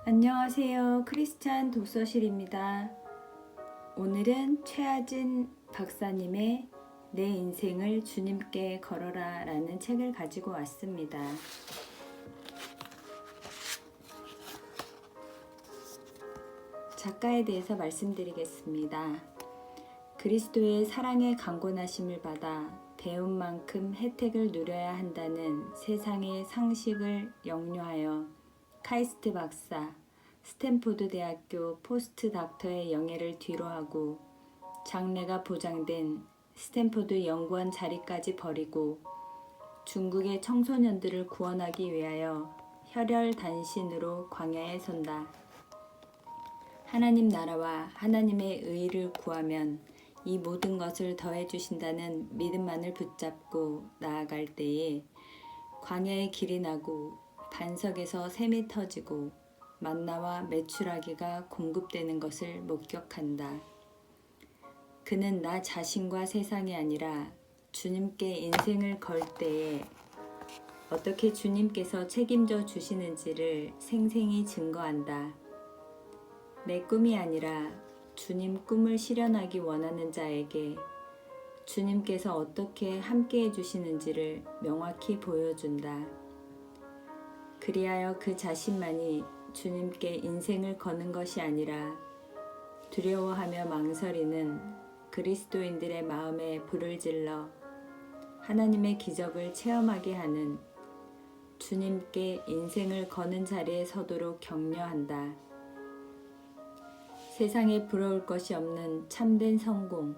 안녕하세요. 크리스찬 독서실입니다. 오늘은 최하진 박사님의 내 인생을 주님께 걸어라 라는 책을 가지고 왔습니다. 작가에 대해서 말씀드리겠습니다. 그리스도의 사랑의 강권하심을 받아 배운 만큼 혜택을 누려야 한다는 세상의 상식을 역류하여 카이스트 박사, 스탠포드 대학교 포스트 닥터의 영예를 뒤로하고 장래가 보장된 스탠포드 연구원 자리까지 버리고 중국의 청소년들을 구원하기 위하여 혈혈단신으로 광야에 선다. 하나님 나라와 하나님의 의를 구하면 이 모든 것을 더해 주신다는 믿음만을 붙잡고 나아갈 때에 광야에 길이 나고 반석에서 샘이 터지고 만나와 메추라기가 공급되는 것을 목격한다. 그는 나 자신과 세상이 아니라 주님께 인생을 걸 때에 어떻게 주님께서 책임져 주시는지를 생생히 증거한다. 내 꿈이 아니라 주님 꿈을 실현하기 원하는 자에게 주님께서 어떻게 함께해 주시는지를 명확히 보여준다. 그리하여 그 자신만이 주님께 인생을 거는 것이 아니라 두려워하며 망설이는 그리스도인들의 마음에 불을 질러 하나님의 기적을 체험하게 하는 주님께 인생을 거는 자리에 서도록 격려한다. 세상에 부러울 것이 없는 참된 성공,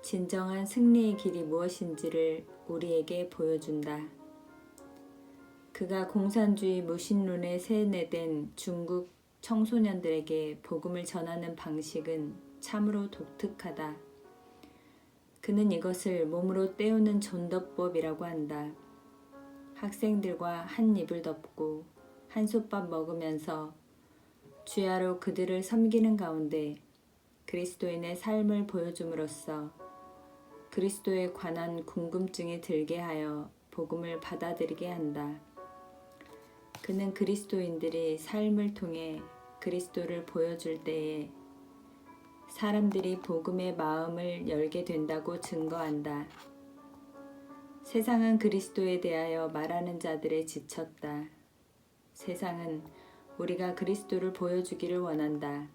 진정한 승리의 길이 무엇인지를 우리에게 보여준다. 그가 공산주의 무신론에 세뇌된 중국 청소년들에게 복음을 전하는 방식은 참으로 독특하다. 그는 이것을 몸으로 때우는 전도법이라고 한다. 학생들과 한 입을 덮고 한솥밥 먹으면서 주야로 그들을 섬기는 가운데 그리스도인의 삶을 보여줌으로써 그리스도에 관한 궁금증이 들게 하여 복음을 받아들이게 한다. 그는 그리스도인들이 삶을 통해 그리스도를 보여줄 때에 사람들이 복음의 마음을 열게 된다고 증거한다. 세상은 그리스도에 대하여 말하는 자들에 지쳤다. 세상은 우리가 그리스도를 보여주기를 원한다.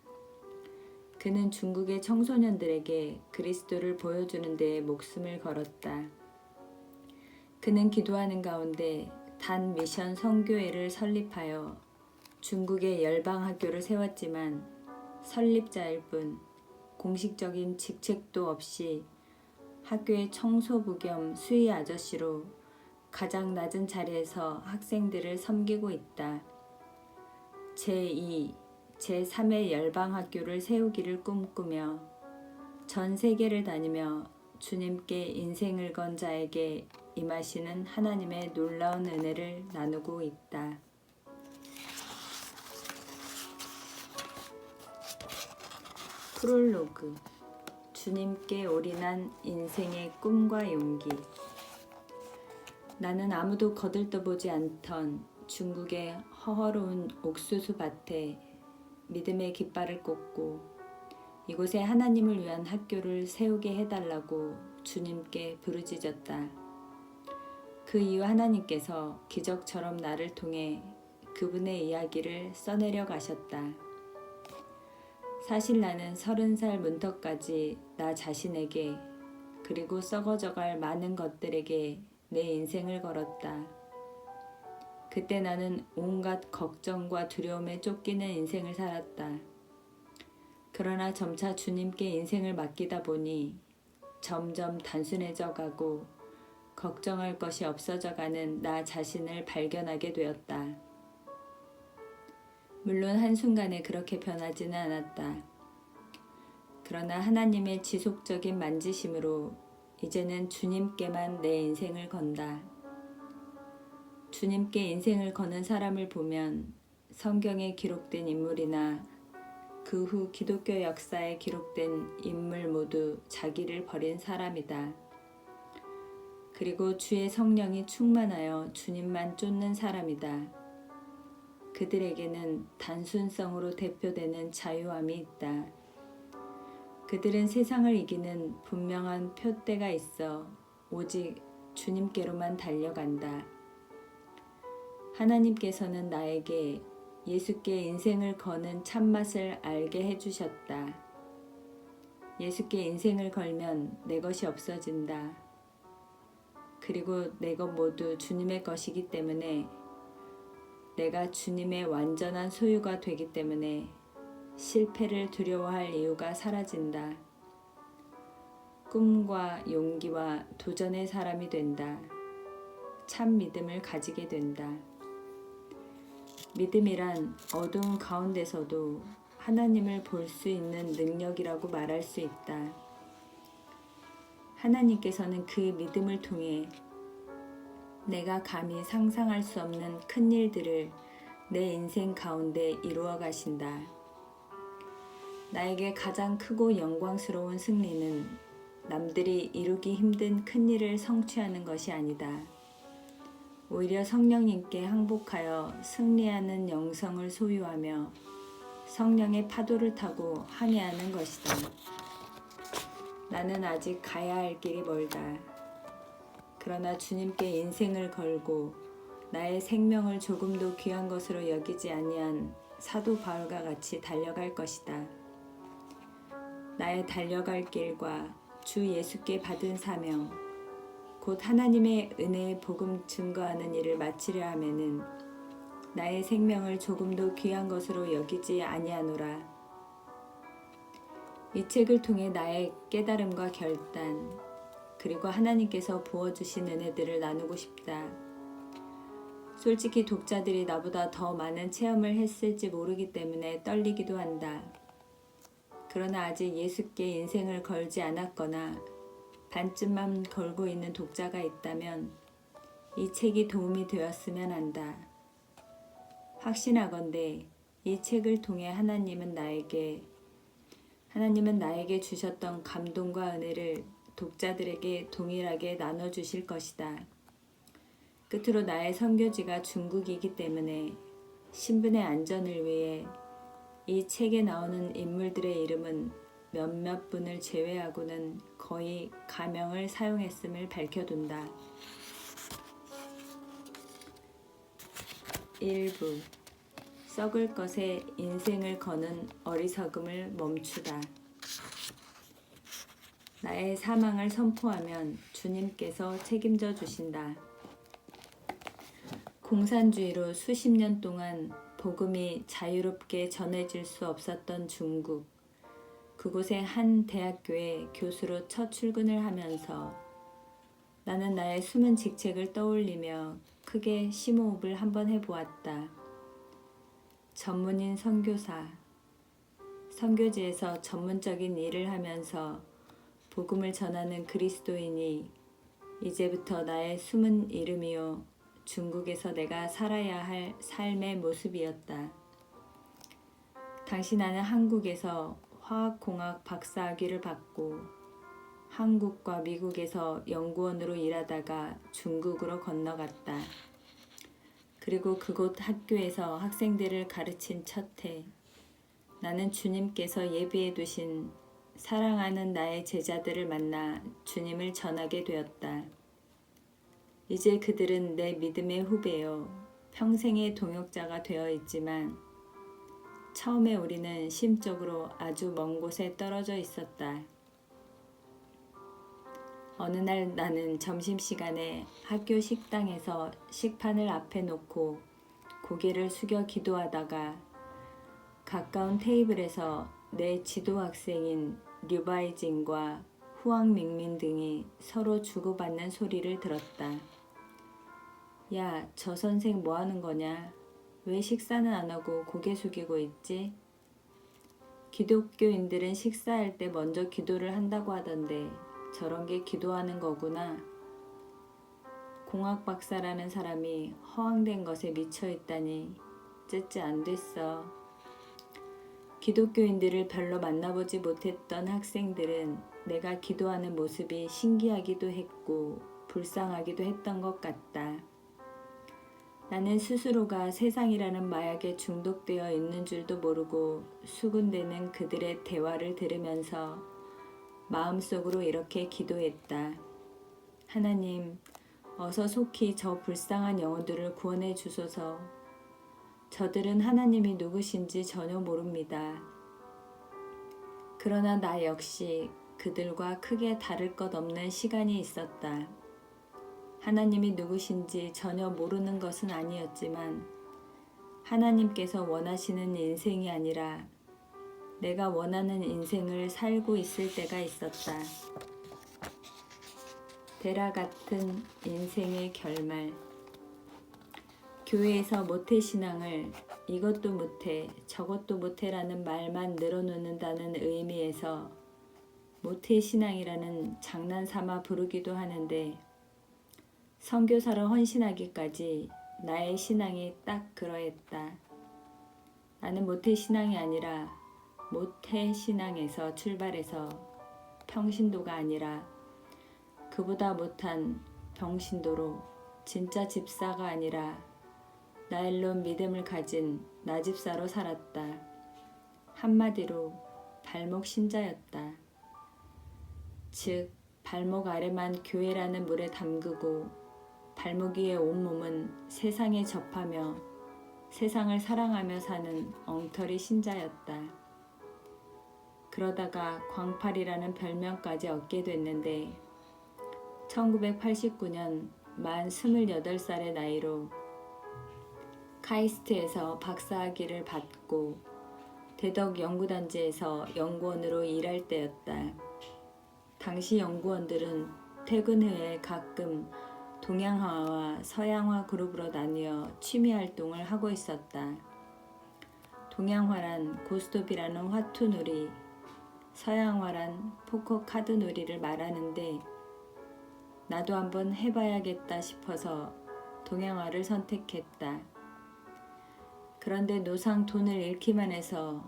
그는 중국의 청소년들에게 그리스도를 보여주는 데에 목숨을 걸었다. 그는 기도하는 가운데 단 미션 선교회를 설립하여 중국의 열방학교를 세웠지만 설립자일 뿐 공식적인 직책도 없이 학교의 청소부 겸 수의 아저씨로 가장 낮은 자리에서 학생들을 섬기고 있다. 제2, 제3의 열방학교를 세우기를 꿈꾸며 전 세계를 다니며 주님께 인생을 건 자에게 임하시는 하나님의 놀라운 은혜를 나누고 있다. 프롤로그. 주님께 올인한 인생의 꿈과 용기. 나는 아무도 거들떠보지 않던 중국의 허허로운 옥수수 밭에 믿음의 깃발을 꽂고 이곳에 하나님을 위한 학교를 세우게 해달라고 주님께 부르짖었다. 그 이후 하나님께서 기적처럼 나를 통해 그분의 이야기를 써내려 가셨다. 사실 나는 30살 문턱까지 나 자신에게 그리고 썩어져갈 많은 것들에게 내 인생을 걸었다. 그때 나는 온갖 걱정과 두려움에 쫓기는 인생을 살았다. 그러나 점차 주님께 인생을 맡기다 보니 점점 단순해져 가고 걱정할 것이 없어져 가는 나 자신을 발견하게 되었다. 물론 한순간에 그렇게 변하지는 않았다. 그러나 하나님의 지속적인 만지심으로 이제는 주님께만 내 인생을 건다. 주님께 인생을 거는 사람을 보면 성경에 기록된 인물이나 그 후 기독교 역사에 기록된 인물 모두 자기를 버린 사람이다. 그리고 주의 성령이 충만하여 주님만 쫓는 사람이다. 그들에게는 단순성으로 대표되는 자유함이 있다. 그들은 세상을 이기는 분명한 표대가 있어 오직 주님께로만 달려간다. 하나님께서는 나에게 예수께 인생을 거는 참맛을 알게 해주셨다. 예수께 인생을 걸면 내 것이 없어진다. 그리고 내 것 모두 주님의 것이기 때문에 내가 주님의 완전한 소유가 되기 때문에 실패를 두려워할 이유가 사라진다. 꿈과 용기와 도전의 사람이 된다. 참 믿음을 가지게 된다. 믿음이란 어두운 가운데서도 하나님을 볼 수 있는 능력이라고 말할 수 있다. 하나님께서는 그 믿음을 통해 내가 감히 상상할 수 없는 큰 일들을 내 인생 가운데 이루어 가신다. 나에게 가장 크고 영광스러운 승리는 남들이 이루기 힘든 큰 일을 성취하는 것이 아니다. 오히려 성령님께 항복하여 승리하는 영성을 소유하며 성령의 파도를 타고 항해하는 것이다. 나는 아직 가야 할 길이 멀다. 그러나 주님께 인생을 걸고 나의 생명을 조금도 귀한 것으로 여기지 아니한 사도 바울과 같이 달려갈 것이다. 나의 달려갈 길과 주 예수께 받은 사명, 곧 하나님의 은혜의 복음 증거하는 일을 마치려 하면은 나의 생명을 조금도 귀한 것으로 여기지 아니하노라. 이 책을 통해 나의 깨달음과 결단, 그리고 하나님께서 부어주신 은혜들을 나누고 싶다. 솔직히 독자들이 나보다 더 많은 체험을 했을지 모르기 때문에 떨리기도 한다. 그러나 아직 예수께 인생을 걸지 않았거나 반쯤만 걸고 있는 독자가 있다면 이 책이 도움이 되었으면 한다. 확신하건대 이 책을 통해 하나님은 나에게 주셨던 감동과 은혜를 독자들에게 동일하게 나눠주실 것이다. 끝으로 나의 선교지가 중국이기 때문에 신분의 안전을 위해 이 책에 나오는 인물들의 이름은 몇몇 분을 제외하고는 거의 가명을 사용했음을 밝혀둔다. 1부 썩을 것에 인생을 거는 어리석음을 멈추다. 나의 사망을 선포하면 주님께서 책임져 주신다. 공산주의로 수십 년 동안 복음이 자유롭게 전해질 수 없었던 중국. 그곳의 한 대학교에 교수로 첫 출근을 하면서 나는 나의 숨은 직책을 떠올리며 크게 심호흡을 한번 해보았다. 전문인 선교사. 선교지에서 전문적인 일을 하면서 복음을 전하는 그리스도인이 이제부터 나의 숨은 이름이요 중국에서 내가 살아야 할 삶의 모습이었다. 당시 나는 한국에서 화학공학 박사학위를 받고 한국과 미국에서 연구원으로 일하다가 중국으로 건너갔다. 그리고 그곳 학교에서 학생들을 가르친 첫 해, 나는 주님께서 예비해 두신 사랑하는 나의 제자들을 만나 주님을 전하게 되었다. 이제 그들은 내 믿음의 후배요, 평생의 동역자가 되어 있지만 처음에 우리는 심적으로 아주 먼 곳에 떨어져 있었다. 어느 날 나는 점심시간에 학교 식당에서 식판을 앞에 놓고 고개를 숙여 기도하다가 가까운 테이블에서 내 지도 학생인 류바이징과 후왕밍민 등이 서로 주고받는 소리를 들었다. 야, 저 선생 뭐 하는 거냐? 왜 식사는 안 하고 고개 숙이고 있지? 기독교인들은 식사할 때 먼저 기도를 한다고 하던데 저런 게 기도하는 거구나. 공학 박사라는 사람이 허황된 것에 미쳐 있다니 쯧쯧 안 됐어. 기독교인들을 별로 만나보지 못했던 학생들은 내가 기도하는 모습이 신기하기도 했고 불쌍하기도 했던 것 같다. 나는 스스로가 세상이라는 마약에 중독되어 있는 줄도 모르고 수군대는 그들의 대화를 들으면서 마음속으로 이렇게 기도했다. 하나님, 어서 속히 저 불쌍한 영혼들을 구원해 주소서. 저들은 하나님이 누구신지 전혀 모릅니다. 그러나 나 역시 그들과 크게 다를 것 없는 시간이 있었다. 하나님이 누구신지 전혀 모르는 것은 아니었지만 하나님께서 원하시는 인생이 아니라 내가 원하는 인생을 살고 있을 때가 있었다. 데라 같은 인생의 결말. 교회에서 모태신앙을 이것도 못해 저것도 못해라는 말만 늘어놓는다는 의미에서 모태신앙이라는 장난삼아 부르기도 하는데 선교사로 헌신하기까지 나의 신앙이 딱 그러했다. 나는 모태신앙이 아니라 모태신앙에서 출발해서 평신도가 아니라 그보다 못한 병신도로 진짜 집사가 아니라 나일론 믿음을 가진 나집사로 살았다. 한마디로 발목 신자였다. 즉 발목 아래만 교회라는 물에 담그고 발목 위의 온몸은 세상에 접하며 세상을 사랑하며 사는 엉터리 신자였다. 그러다가 광팔이라는 별명까지 얻게 됐는데 1989년 만 28살의 나이로 카이스트에서 박사학위를 받고 대덕 연구단지에서 연구원으로 일할 때였다. 당시 연구원들은 퇴근 후에 가끔 동양화와 서양화 그룹으로 나뉘어 취미활동을 하고 있었다. 동양화란 고스톱이라는 화투놀이, 서양화란 포커 카드 놀이를 말하는데 나도 한번 해봐야겠다 싶어서 동양화를 선택했다. 그런데 노상 돈을 잃기만 해서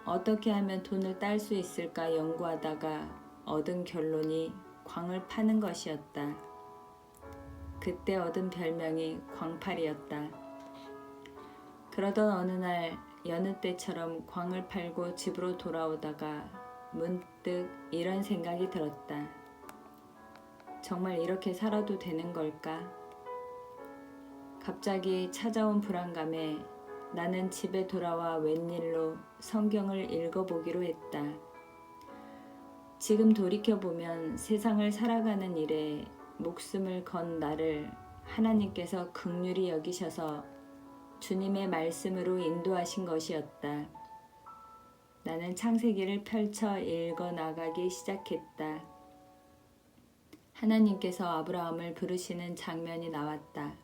어떻게 하면 돈을 딸 수 있을까 연구하다가 얻은 결론이 광을 파는 것이었다. 그때 얻은 별명이 광팔이었다. 그러던 어느 날 여느 때처럼 광을 팔고 집으로 돌아오다가 문득 이런 생각이 들었다. 정말 이렇게 살아도 되는 걸까? 갑자기 찾아온 불안감에 나는 집에 돌아와 웬일로 성경을 읽어보기로 했다. 지금 돌이켜보면 세상을 살아가는 일에 목숨을 건 나를 하나님께서 긍휼히 여기셔서 주님의 말씀으로 인도하신 것이었다. 나는 창세기를 펼쳐 읽어 나가기 시작했다. 하나님께서 아브라함을 부르시는 장면이 나왔다.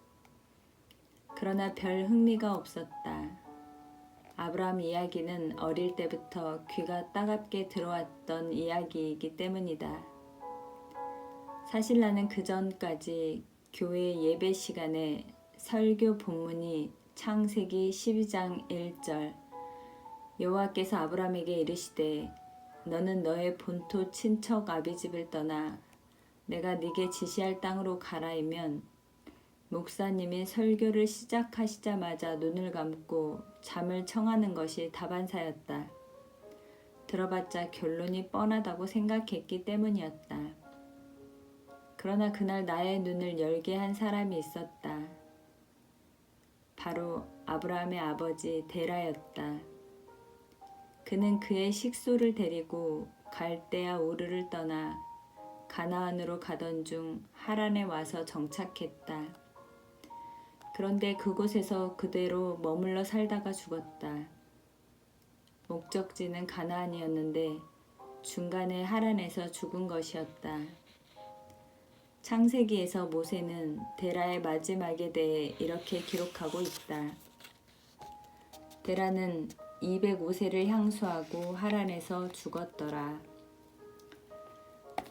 그러나 별 흥미가 없었다. 아브라함 이야기는 어릴 때부터 귀가 따갑게 들어왔던 이야기이기 때문이다. 사실 나는 그 전까지 교회 예배 시간에 설교 본문이 창세기 12장 1절 여호와께서 아브라함에게 이르시되 너는 너의 본토 친척 아비집을 떠나 내가 네게 지시할 땅으로 가라이면 목사님이 설교를 시작하시자마자 눈을 감고 잠을 청하는 것이 다반사였다. 들어봤자 결론이 뻔하다고 생각했기 때문이었다. 그러나 그날 나의 눈을 열게 한 사람이 있었다. 바로 아브라함의 아버지 데라였다. 그는 그의 식소를 데리고 갈대아 우르를 떠나 가나안으로 가던 중 하란에 와서 정착했다. 그런데 그곳에서 그대로 머물러 살다가 죽었다. 목적지는 가나안이었는데 중간에 하란에서 죽은 것이었다. 창세기에서 모세는 데라의 마지막에 대해 이렇게 기록하고 있다. 데라는 205세를 향수하고 하란에서 죽었더라.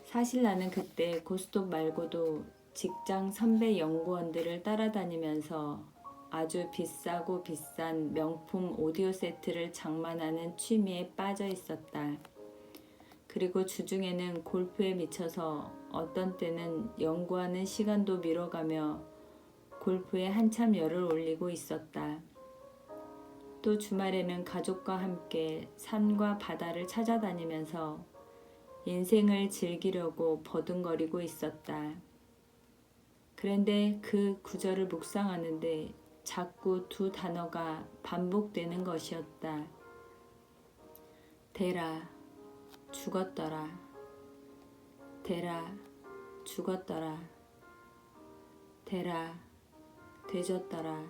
사실 나는 그때 고스톱 말고도 직장 선배 연구원들을 따라다니면서 아주 비싸고 비싼 명품 오디오 세트를 장만하는 취미에 빠져 있었다. 그리고 주중에는 골프에 미쳐서 어떤 때는 연구하는 시간도 미뤄가며 골프에 한참 열을 올리고 있었다. 또 주말에는 가족과 함께 산과 바다를 찾아다니면서 인생을 즐기려고 버둥거리고 있었다. 그런데 그 구절을 묵상하는데 자꾸 두 단어가 반복되는 것이었다. 되라, 죽었더라. 되라, 죽었더라. 되라, 되졌더라.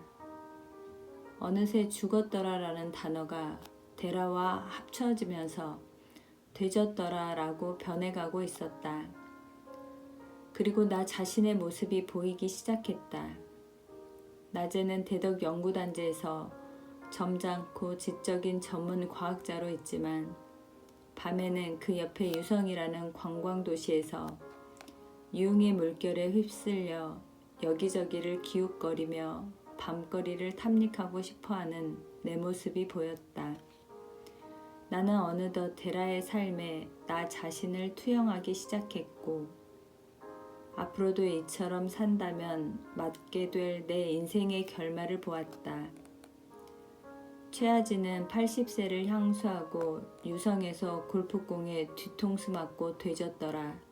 어느새 죽었더라라는 단어가 되라와 합쳐지면서 되졌더라라고 변해가고 있었다. 그리고 나 자신의 모습이 보이기 시작했다. 낮에는 대덕 연구단지에서 점잖고 지적인 전문 과학자로 있지만 밤에는 그 옆에 유성이라는 관광도시에서 유흥의 물결에 휩쓸려 여기저기를 기웃거리며 밤거리를 탐닉하고 싶어하는 내 모습이 보였다. 나는 어느덧 데라의 삶에 나 자신을 투영하기 시작했고 앞으로도 이처럼 산다면 맞게 될 내 인생의 결말을 보았다. 최아지는 80세를 향수하고 유성에서 골프공에 뒤통수 맞고 되졌더라.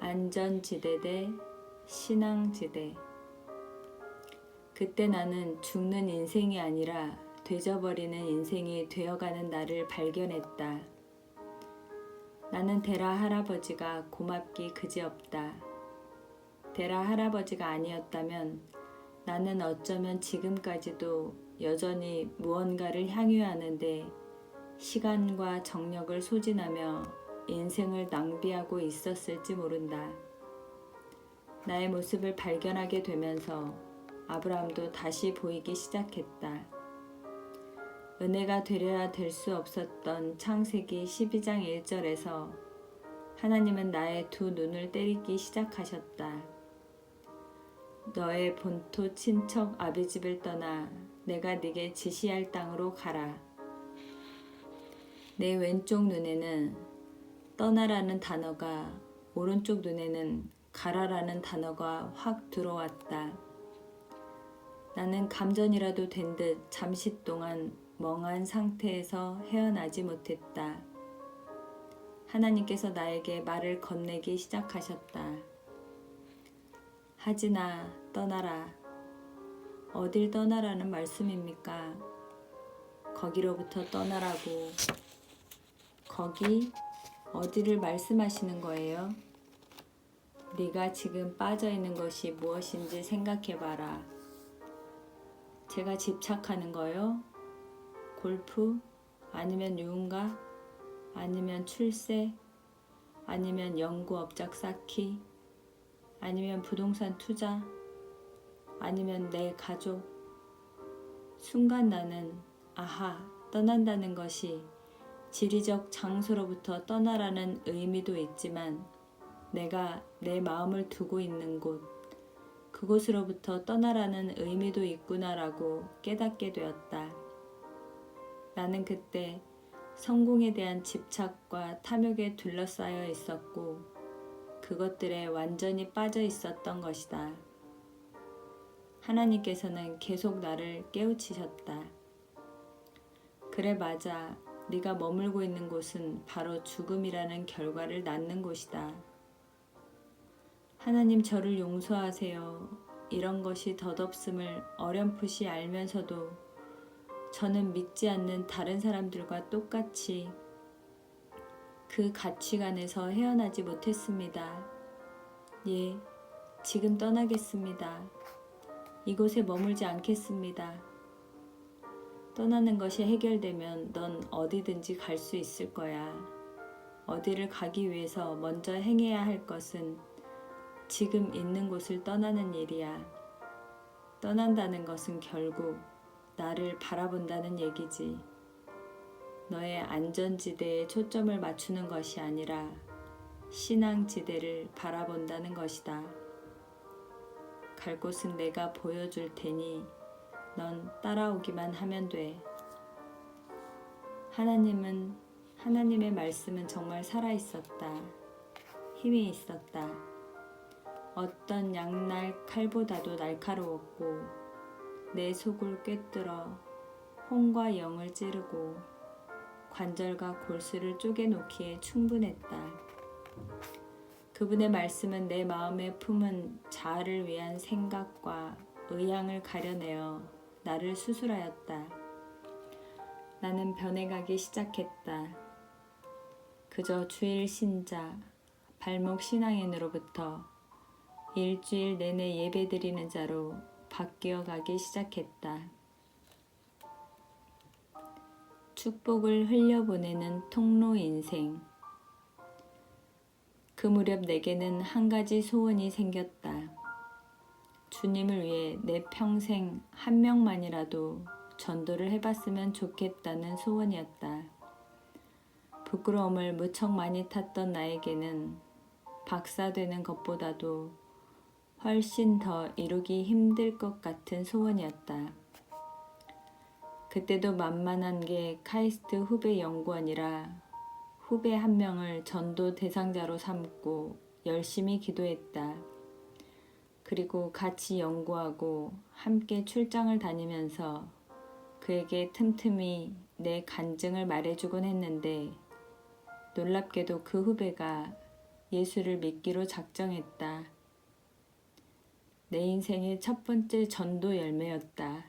안전지대 대 신앙지대. 그때 나는 죽는 인생이 아니라 되져버리는 인생이 되어가는 나를 발견했다. 나는 데라 할아버지가 고맙기 그지없다. 데라 할아버지가 아니었다면 나는 어쩌면 지금까지도 여전히 무언가를 향유하는데 시간과 정력을 소진하며 인생을 낭비하고 있었을지 모른다. 나의 모습을 발견하게 되면서 아브라함도 다시 보이기 시작했다. 은혜가 되려야 될 수 없었던 창세기 12장 1절에서 하나님은 나의 두 눈을 때리기 시작하셨다. 너의 본토 친척 아비집을 떠나 내가 네게 지시할 땅으로 가라. 내 왼쪽 눈에는 떠나라는 단어가, 오른쪽 눈에는 가라라는 단어가 확 들어왔다. 나는 감전이라도 된 듯 잠시 동안 멍한 상태에서 헤어나지 못했다. 하나님께서 나에게 말을 건네기 시작하셨다. 하지나 떠나라. 어딜 떠나라는 말씀입니까? 거기로부터 떠나라고. 거기 어디를 말씀하시는 거예요? 네가 지금 빠져있는 것이 무엇인지 생각해봐라. 제가 집착하는 거요? 골프? 아니면 유흥가? 아니면 출세? 아니면 연구업적 쌓기? 아니면 부동산 투자? 아니면 내 가족? 순간 나는 아하, 떠난다는 것이 지리적 장소로부터 떠나라는 의미도 있지만 내가 내 마음을 두고 있는 곳, 그곳으로부터 떠나라는 의미도 있구나라고 깨닫게 되었다. 나는 그때 성공에 대한 집착과 탐욕에 둘러싸여 있었고 그것들에 완전히 빠져 있었던 것이다. 하나님께서는 계속 나를 깨우치셨다. 그래 맞아. 네가 머물고 있는 곳은 바로 죽음이라는 결과를 낳는 곳이다. 하나님 저를 용서하세요. 이런 것이 덧없음을 어렴풋이 알면서도 저는 믿지 않는 다른 사람들과 똑같이 그 가치관에서 헤어나지 못했습니다. 예, 지금 떠나겠습니다. 이곳에 머물지 않겠습니다. 떠나는 것이 해결되면 넌 어디든지 갈 수 있을 거야. 어디를 가기 위해서 먼저 행해야 할 것은 지금 있는 곳을 떠나는 일이야. 떠난다는 것은 결국 나를 바라본다는 얘기지. 너의 안전지대에 초점을 맞추는 것이 아니라 신앙지대를 바라본다는 것이다. 갈 곳은 내가 보여줄 테니 넌 따라오기만 하면 돼. 하나님의 말씀은 정말 살아있었다. 힘이 있었다. 어떤 양날 칼보다도 날카로웠고 내 속을 꿰뚫어 혼과 영을 찌르고 관절과 골수를 쪼개놓기에 충분했다. 그분의 말씀은 내 마음에 품은 자아를 위한 생각과 의향을 가려내어 나를 수술하였다. 나는 변해가기 시작했다. 그저 주일 신자, 발목 신앙인으로부터 일주일 내내 예배드리는 자로 바뀌어가기 시작했다. 축복을 흘려보내는 통로 인생. 그 무렵 내게는 한 가지 소원이 생겼다. 주님을 위해 내 평생 한 명만이라도 전도를 해봤으면 좋겠다는 소원이었다. 부끄러움을 무척 많이 탔던 나에게는 박사 되는 것보다도 훨씬 더 이루기 힘들 것 같은 소원이었다. 그때도 만만한 게 카이스트 후배 연구원이라 후배 한 명을 전도 대상자로 삼고 열심히 기도했다. 그리고 같이 연구하고 함께 출장을 다니면서 그에게 틈틈이 내 간증을 말해주곤 했는데 놀랍게도 그 후배가 예수를 믿기로 작정했다. 내 인생의 첫 번째 전도 열매였다.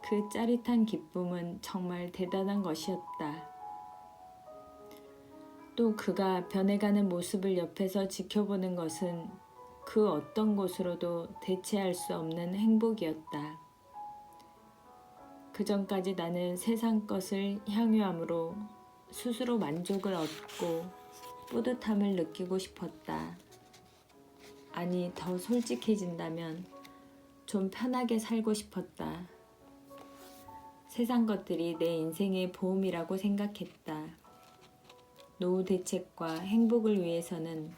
그 짜릿한 기쁨은 정말 대단한 것이었다. 또 그가 변해가는 모습을 옆에서 지켜보는 것은 그 어떤 것으로도 대체할 수 없는 행복이었다. 그전까지 나는 세상 것을 향유함으로 스스로 만족을 얻고 뿌듯함을 느끼고 싶었다. 아니, 더 솔직해진다면 좀 편하게 살고 싶었다. 세상 것들이 내 인생의 보험이라고 생각했다. 노후 대책과 행복을 위해서는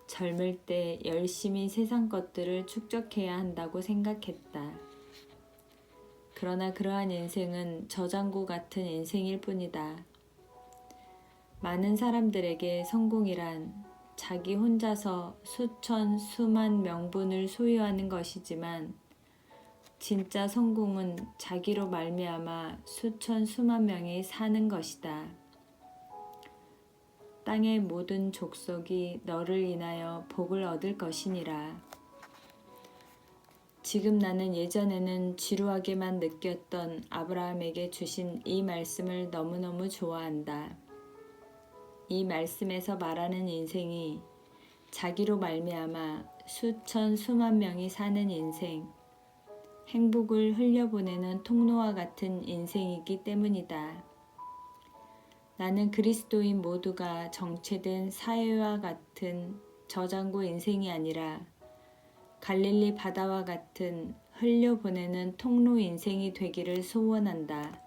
젊을 때 열심히 세상 것들을 축적해야 한다고 생각했다. 그러나 그러한 인생은 저장고 같은 인생일 뿐이다. 많은 사람들에게 성공이란 자기 혼자서 수천, 수만 명분을 소유하는 것이지만 진짜 성공은 자기로 말미암아 수천, 수만 명이 사는 것이다. 땅의 모든 족속이 너를 인하여 복을 얻을 것이니라. 지금 나는 예전에는 지루하게만 느꼈던 아브라함에게 주신 이 말씀을 너무너무 좋아한다. 이 말씀에서 말하는 인생이 자기로 말미암아 수천 수만 명이 사는 인생, 행복을 흘려보내는 통로와 같은 인생이기 때문이다. 나는 그리스도인 모두가 정체된 사회와 같은 저장고 인생이 아니라 갈릴리 바다와 같은 흘려보내는 통로 인생이 되기를 소원한다.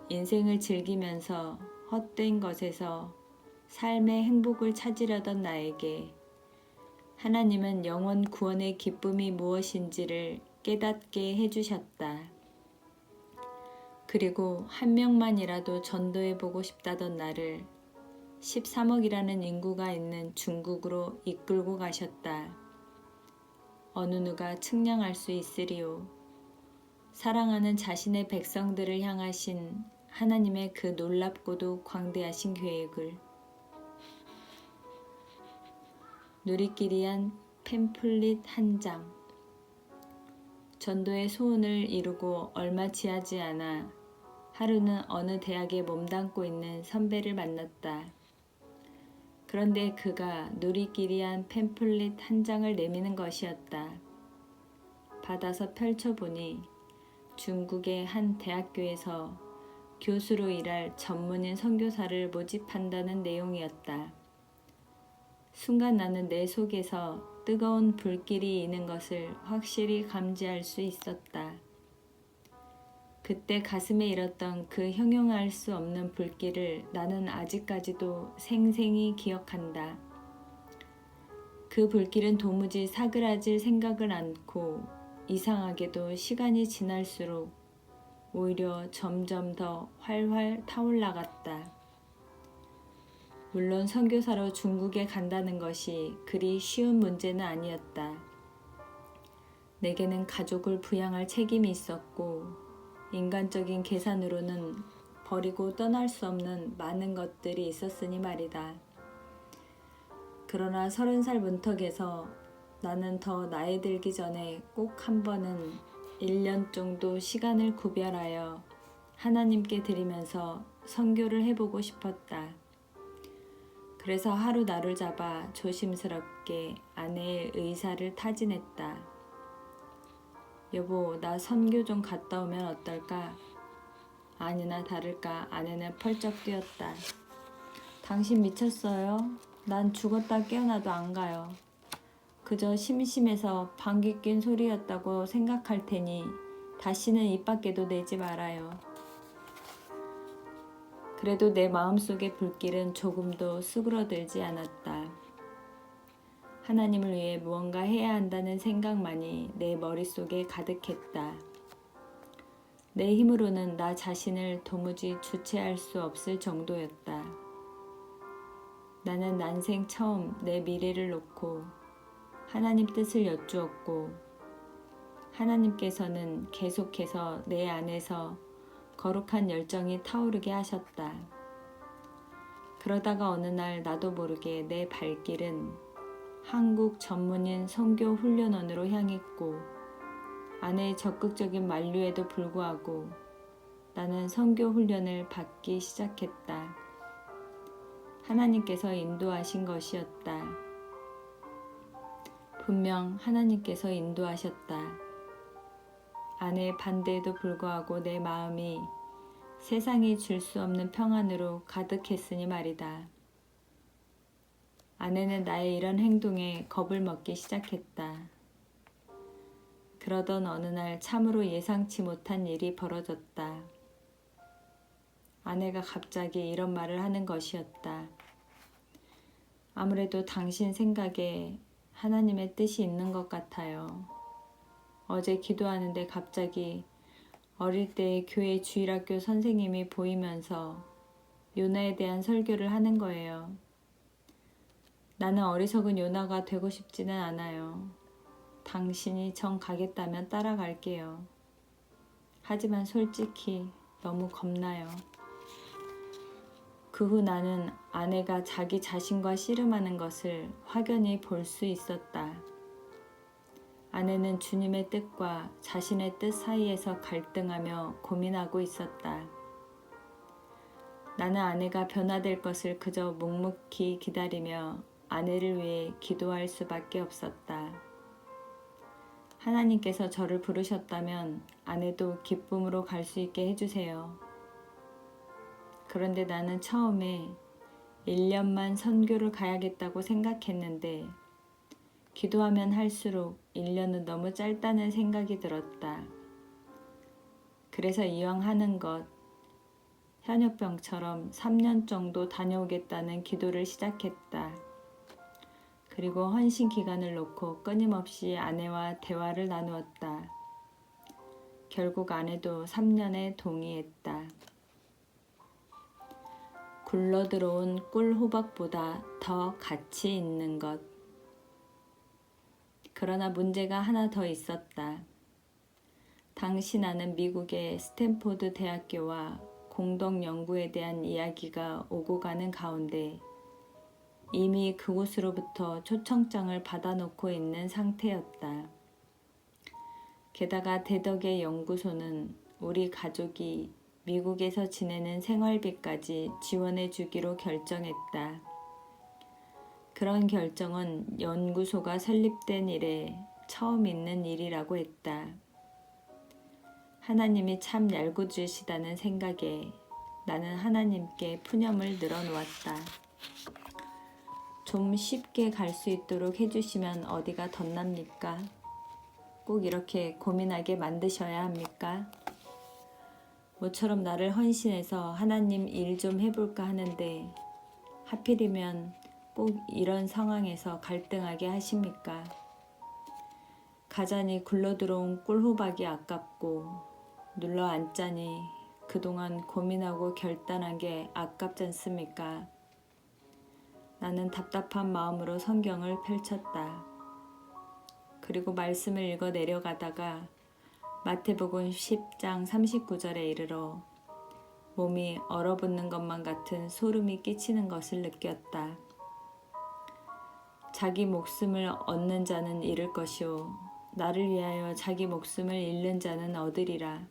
인생을 즐기면서 헛된 것에서 삶의 행복을 찾으려던 나에게 하나님은 영원 구원의 기쁨이 무엇인지를 깨닫게 해주셨다. 그리고 한 명만이라도 전도해보고 싶다던 나를 13억이라는 인구가 있는 중국으로 이끌고 가셨다. 어느 누가 측량할 수 있으리요. 사랑하는 자신의 백성들을 향하신 하나님의 그 놀랍고도 광대하신 계획을. 누리끼리한 팸플릿 한 장. 전도의 소원을 이루고 얼마 지나지 않아 하루는 어느 대학에 몸담고 있는 선배를 만났다. 그런데 그가 누리끼리한 팸플릿 한 장을 내미는 것이었다. 받아서 펼쳐보니 중국의 한 대학교에서 교수로 일할 전문인 선교사를 모집한다는 내용이었다. 순간 나는 내 속에서 뜨거운 불길이 있는 것을 확실히 감지할 수 있었다. 그때 가슴에 일었던 그 형용할 수 없는 불길을 나는 아직까지도 생생히 기억한다. 그 불길은 도무지 사그라질 생각을 않고 이상하게도 시간이 지날수록 오히려 점점 더 활활 타올라갔다. 물론 선교사로 중국에 간다는 것이 그리 쉬운 문제는 아니었다. 내게는 가족을 부양할 책임이 있었고 인간적인 계산으로는 버리고 떠날 수 없는 많은 것들이 있었으니 말이다. 그러나 30살 문턱에서 나는 더 나이 들기 전에 꼭 한 번은 1년 정도 시간을 구별하여 하나님께 드리면서 선교를 해보고 싶었다. 그래서 하루 날을 잡아 조심스럽게 아내의 의사를 타진했다. 여보, 나 선교 좀 갔다 오면 어떨까? 아니나 다를까 아내는 펄쩍 뛰었다. 당신 미쳤어요? 난 죽었다 깨어나도 안 가요. 그저 심심해서 방귀 낀 소리였다고 생각할 테니 다시는 입 밖에도 내지 말아요. 그래도 내 마음속의 불길은 조금도 수그러들지 않았다. 하나님을 위해 무언가 해야 한다는 생각만이 내 머릿속에 가득했다. 내 힘으로는 나 자신을 도무지 주체할 수 없을 정도였다. 나는 난생 처음 내 미래를 놓고 하나님 뜻을 여쭈었고 하나님께서는 계속해서 내 안에서 거룩한 열정이 타오르게 하셨다. 그러다가 어느 날 나도 모르게 내 발길은 한국 전문인 선교 훈련원으로 향했고 아내의 적극적인 만류에도 불구하고 나는 선교 훈련을 받기 시작했다. 하나님께서 인도하신 것이었다. 분명 하나님께서 인도하셨다. 아내의 반대에도 불구하고 내 마음이 세상이 줄 수 없는 평안으로 가득했으니 말이다. 아내는 나의 이런 행동에 겁을 먹기 시작했다. 그러던 어느 날 참으로 예상치 못한 일이 벌어졌다. 아내가 갑자기 이런 말을 하는 것이었다. 아무래도 당신 생각에 하나님의 뜻이 있는 것 같아요. 어제 기도하는데 갑자기 어릴 때 교회 주일학교 선생님이 보이면서 요나에 대한 설교를 하는 거예요. 나는 어리석은 요나가 되고 싶지는 않아요. 당신이 정 가겠다면 따라갈게요. 하지만 솔직히 너무 겁나요. 그 후 나는 아내가 자기 자신과 씨름하는 것을 확연히 볼 수 있었다. 아내는 주님의 뜻과 자신의 뜻 사이에서 갈등하며 고민하고 있었다. 나는 아내가 변화될 것을 그저 묵묵히 기다리며 아내를 위해 기도할 수밖에 없었다. 하나님께서 저를 부르셨다면 아내도 기쁨으로 갈 수 있게 해주세요. 그런데 나는 처음에 1년만 선교를 가야겠다고 생각했는데 기도하면 할수록 1년은 너무 짧다는 생각이 들었다. 그래서 이왕 하는 것, 현역병처럼 3년 정도 다녀오겠다는 기도를 시작했다. 그리고 헌신 기간을 놓고 끊임없이 아내와 대화를 나누었다. 결국 아내도 3년에 동의했다. 굴러들어온 꿀호박보다 더 가치 있는 것. 그러나 문제가 하나 더 있었다. 당시 나는 미국의 스탠포드 대학교와 공동 연구에 대한 이야기가 오고 가는 가운데 이미 그곳으로부터 초청장을 받아놓고 있는 상태였다. 게다가 대덕의 연구소는 우리 가족이 미국에서 지내는 생활비까지 지원해 주기로 결정했다. 그런 결정은 연구소가 설립된 이래 처음 있는 일이라고 했다. 하나님이 참 얄궂으시다는 생각에 나는 하나님께 푸념을 늘어놓았다. 좀 쉽게 갈 수 있도록 해주시면 어디가 덧납니까? 꼭 이렇게 고민하게 만드셔야 합니까? 모처럼 나를 헌신해서 하나님 일 좀 해볼까 하는데 하필이면 꼭 이런 상황에서 갈등하게 하십니까? 가자니 굴러들어온 꿀호박이 아깝고 눌러 앉자니 그동안 고민하고 결단한 게 아깝지 않습니까? 나는 답답한 마음으로 성경을 펼쳤다. 그리고 말씀을 읽어 내려가다가 마태복음 10장 39절에 이르러 몸이 얼어붙는 것만 같은 소름이 끼치는 것을 느꼈다. 자기 목숨을 얻는 자는 잃을 것이요 나를 위하여 자기 목숨을 잃는 자는 얻으리라.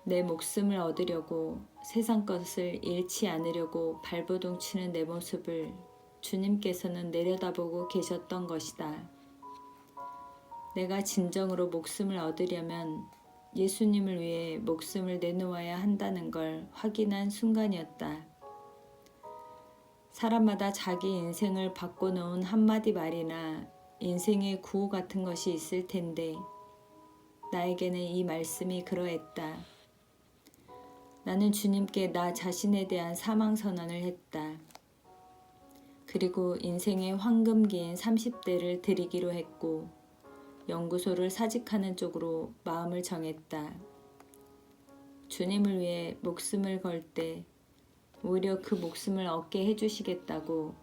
내 목숨을 얻으려고 세상 것을 잃지 않으려고 발버둥 치는 내 모습을 주님께서는 내려다보고 계셨던 것이다. 내가 진정으로 목숨을 얻으려면 예수님을 위해 목숨을 내놓아야 한다는 걸 확인한 순간이었다. 사람마다 자기 인생을 바꿔놓은 한마디 말이나 인생의 구호 같은 것이 있을 텐데 나에게는 이 말씀이 그러했다. 나는 주님께 나 자신에 대한 사망 선언을 했다. 그리고 인생의 황금기인 30대를 드리기로 했고 연구소를 사직하는 쪽으로 마음을 정했다. 주님을 위해 목숨을 걸 때 오히려 그 목숨을 얻게 해주시겠다고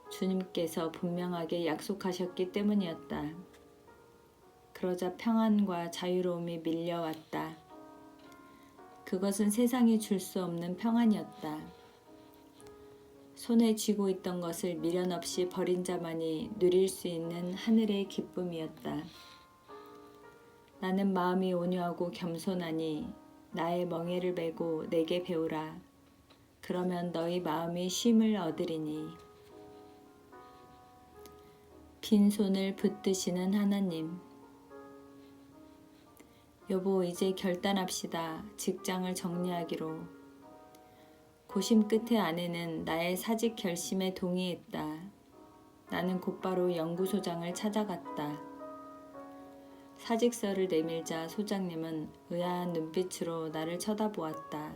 주님께서 분명하게 약속하셨기 때문이었다. 그러자 평안과 자유로움이 밀려왔다. 그것은 세상이 줄 수 없는 평안이었다. 손에 쥐고 있던 것을 미련 없이 버린 자만이 누릴 수 있는 하늘의 기쁨이었다. 나는 마음이 온유하고 겸손하니 나의 멍에를 메고 내게 배우라. 그러면 너희 마음이 쉼을 얻으리니. 빈손을 붙드시는 하나님. 여보, 이제 결단합시다. 직장을 정리하기로. 고심 끝에 아내는 나의 사직 결심에 동의했다. 나는 곧바로 연구소장을 찾아갔다. 사직서를 내밀자 소장님은 의아한 눈빛으로 나를 쳐다보았다.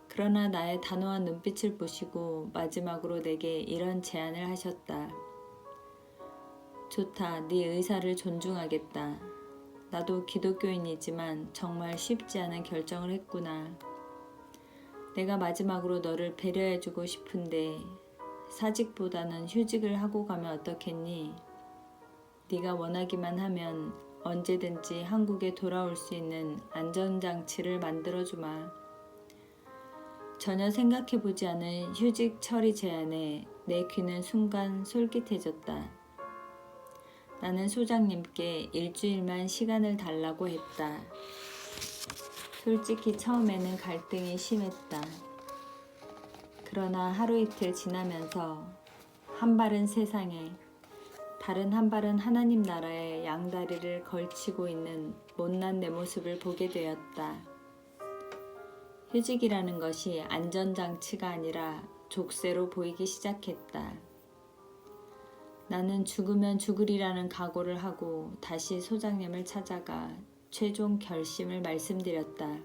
그러나 나의 단호한 눈빛을 보시고 마지막으로 내게 이런 제안을 하셨다. 좋다, 네 의사를 존중하겠다. 나도 기독교인이지만 정말 쉽지 않은 결정을 했구나. 내가 마지막으로 너를 배려해주고 싶은데 사직보다는 휴직을 하고 가면 어떻겠니? 네가 원하기만 하면 언제든지 한국에 돌아올 수 있는 안전장치를 만들어주마. 전혀 생각해보지 않은 휴직 처리 제안에 내 귀는 순간 솔깃해졌다. 나는 소장님께 일주일만 시간을 달라고 했다. 솔직히 처음에는 갈등이 심했다. 그러나 하루 이틀 지나면서 한 발은 세상에, 다른 한 발은 하나님 나라의 양다리를 걸치고 있는 못난 내 모습을 보게 되었다. 휴직이라는 것이 안전장치가 아니라 족쇄로 보이기 시작했다. 나는 죽으면 죽으리라는 각오를 하고 다시 소장님을 찾아가 최종 결심을 말씀드렸다.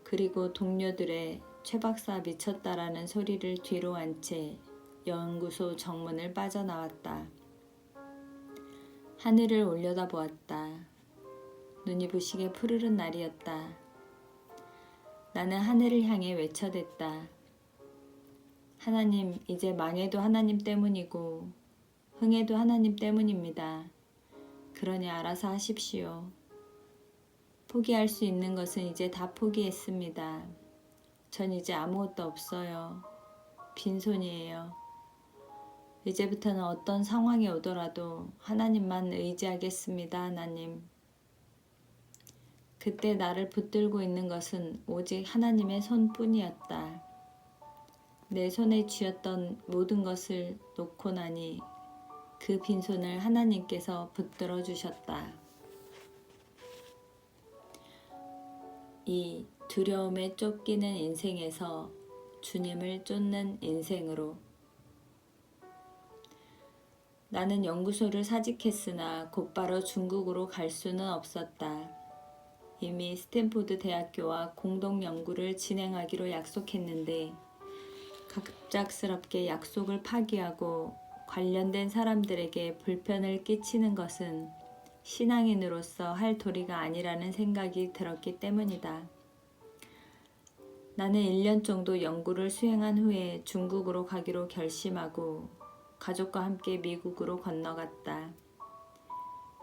그리고 동료들의 최 박사 미쳤다라는 소리를 뒤로 한 채 연구소 정문을 빠져나왔다. 하늘을 올려다보았다. 눈이 부시게 푸르른 날이었다. 나는 하늘을 향해 외쳐댔다. 하나님, 이제 망해도 하나님 때문이고 흥해도 하나님 때문입니다. 그러니 알아서 하십시오. 포기할 수 있는 것은 이제 다 포기했습니다. 전 이제 아무것도 없어요. 빈손이에요. 이제부터는 어떤 상황이 오더라도 하나님만 의지하겠습니다, 하나님. 그때 나를 붙들고 있는 것은 오직 하나님의 손뿐이었다. 내 손에 쥐었던 모든 것을 놓고 나니 그 빈손을 하나님께서 붙들어 주셨다. 이 두려움에 쫓기는 인생에서 주님을 쫓는 인생으로. 나는 연구소를 사직했으나 곧바로 중국으로 갈 수는 없었다. 이미 스탠포드 대학교와 공동 연구를 진행하기로 약속했는데 갑작스럽게 약속을 파기하고 관련된 사람들에게 불편을 끼치는 것은 신앙인으로서 할 도리가 아니라는 생각이 들었기 때문이다. 나는 1년 정도 연구를 수행한 후에 중국으로 가기로 결심하고 가족과 함께 미국으로 건너갔다.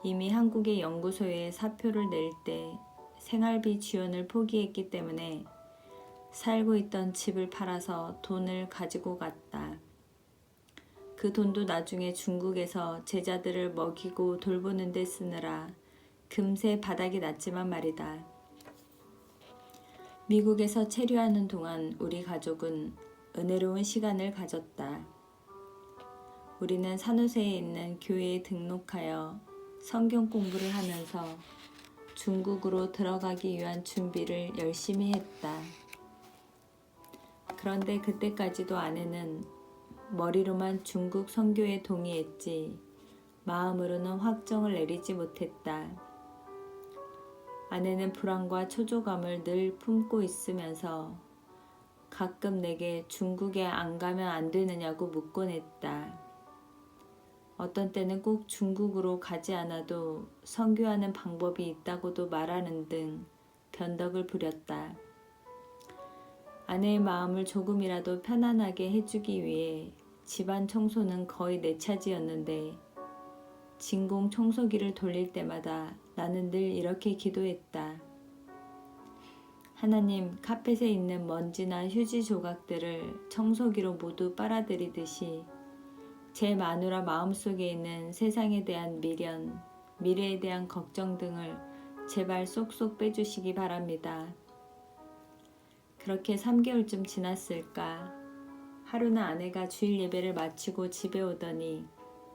이미 한국의 연구소에 사표를 낼 때 생활비 지원을 포기했기 때문에 살고 있던 집을 팔아서 돈을 가지고 갔다. 그 돈도 나중에 중국에서 제자들을 먹이고 돌보는 데 쓰느라 금세 바닥이 났지만 말이다. 미국에서 체류하는 동안 우리 가족은 은혜로운 시간을 가졌다. 우리는 산호세에 있는 교회에 등록하여 성경 공부를 하면서 중국으로 들어가기 위한 준비를 열심히 했다. 그런데 그때까지도 아내는 머리로만 중국 선교에 동의했지 마음으로는 확정을 내리지 못했다. 아내는 불안과 초조감을 늘 품고 있으면서 가끔 내게 중국에 안 가면 안 되느냐고 묻곤 했다. 어떤 때는 꼭 중국으로 가지 않아도 선교하는 방법이 있다고도 말하는 등 변덕을 부렸다. 아내의 마음을 조금이라도 편안하게 해주기 위해 집안 청소는 거의 내 차지였는데 진공 청소기를 돌릴 때마다 나는 늘 이렇게 기도했다. 하나님, 카펫에 있는 먼지나 휴지 조각들을 청소기로 모두 빨아들이듯이 제 마누라 마음속에 있는 세상에 대한 미련, 미래에 대한 걱정 등을 제발 쏙쏙 빼주시기 바랍니다. 그렇게 3개월쯤 지났을까? 하루는 아내가 주일 예배를 마치고 집에 오더니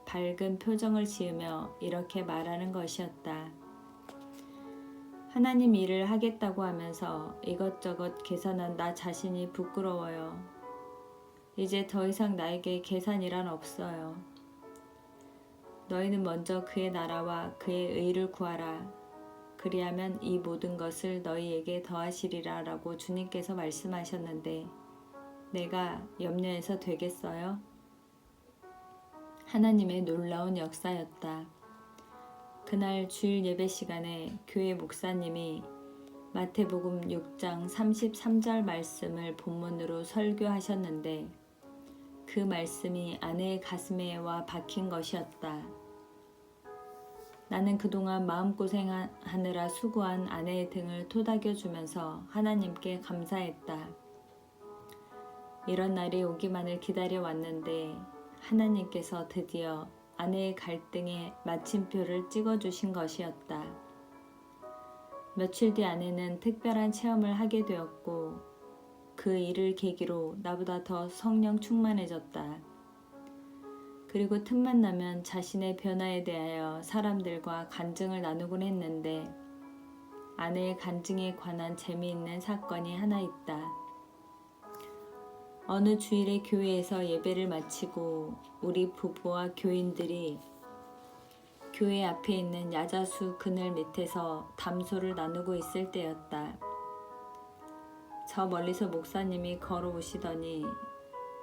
밝은 표정을 지으며 이렇게 말하는 것이었다. 하나님 일을 하겠다고 하면서 이것저것 계산한 나 자신이 부끄러워요. 이제 더 이상 나에게 계산이란 없어요. 너희는 먼저 그의 나라와 그의 의를 구하라. 그리하면 이 모든 것을 너희에게 더하시리라 라고 주님께서 말씀하셨는데 내가 염려해서 되겠어요? 하나님의 놀라운 역사였다. 그날 주일 예배 시간에 교회 목사님이 마태복음 6장 33절 말씀을 본문으로 설교하셨는데 그 말씀이 아내의 가슴에 와 박힌 것이었다. 나는 그동안 마음고생하느라 수고한 아내의 등을 토닥여주면서 하나님께 감사했다. 이런 날이 오기만을 기다려왔는데 하나님께서 드디어 아내의 갈등에 마침표를 찍어주신 것이었다. 며칠 뒤 아내는 특별한 체험을 하게 되었고 그 일을 계기로 나보다 더 성령 충만해졌다. 그리고 틈만 나면 자신의 변화에 대하여 사람들과 간증을 나누곤 했는데 아내의 간증에 관한 재미있는 사건이 하나 있다. 어느 주일에 교회에서 예배를 마치고 우리 부부와 교인들이 교회 앞에 있는 야자수 그늘 밑에서 담소를 나누고 있을 때였다. 저 멀리서 목사님이 걸어오시더니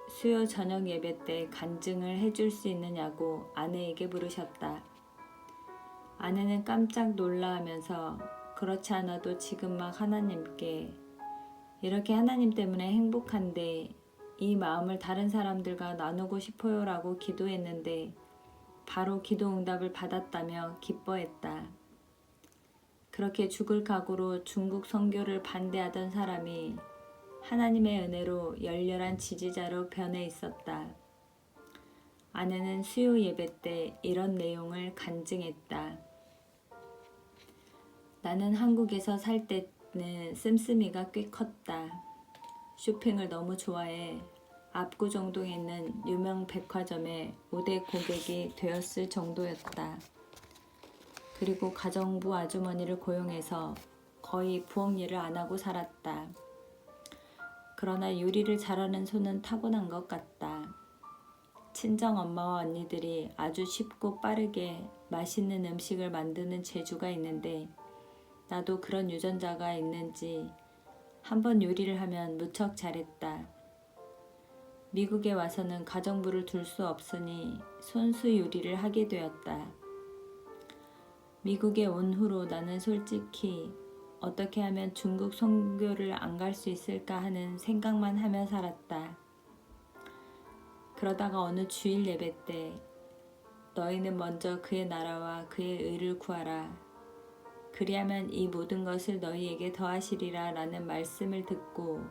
수요 저녁 예배 때 간증을 해줄 수 있느냐고 아내에게 물으셨다. 아내는 깜짝 놀라하면서 그렇지 않아도 지금 막 하나님께 이렇게 하나님 때문에 행복한데 이 마음을 다른 사람들과 나누고 싶어요 라고 기도했는데 바로 기도 응답을 받았다며 기뻐했다. 그렇게 죽을 각오로 중국 선교를 반대하던 사람이 하나님의 은혜로 열렬한 지지자로 변해 있었다. 아내는 수요 예배 때 이런 내용을 간증했다. 나는 한국에서 살 때는 씀씀이가 꽤 컸다. 쇼핑을 너무 좋아해 압구정동에 있는 유명 백화점의 5대 고객이 되었을 정도였다. 그리고 가정부 아주머니를 고용해서 거의 부엌 일을 안 하고 살았다. 그러나 요리를 잘하는 손은 타고난 것 같다. 친정 엄마와 언니들이 아주 쉽고 빠르게 맛있는 음식을 만드는 재주가 있는데 나도 그런 유전자가 있는지 한번 요리를 하면 무척 잘했다. 미국에 와서는 가정부를 둘 수 없으니 손수 요리를 하게 되었다. 미국에 온 후로 나는 솔직히 어떻게 하면 중국 선교를 안 갈 수 있을까 하는 생각만 하며 살았다. 그러다가 어느 주일 예배 때 너희는 먼저 그의 나라와 그의 의를 구하라. 그리하면 이 모든 것을 너희에게 더하시리라 라는 말씀을 듣고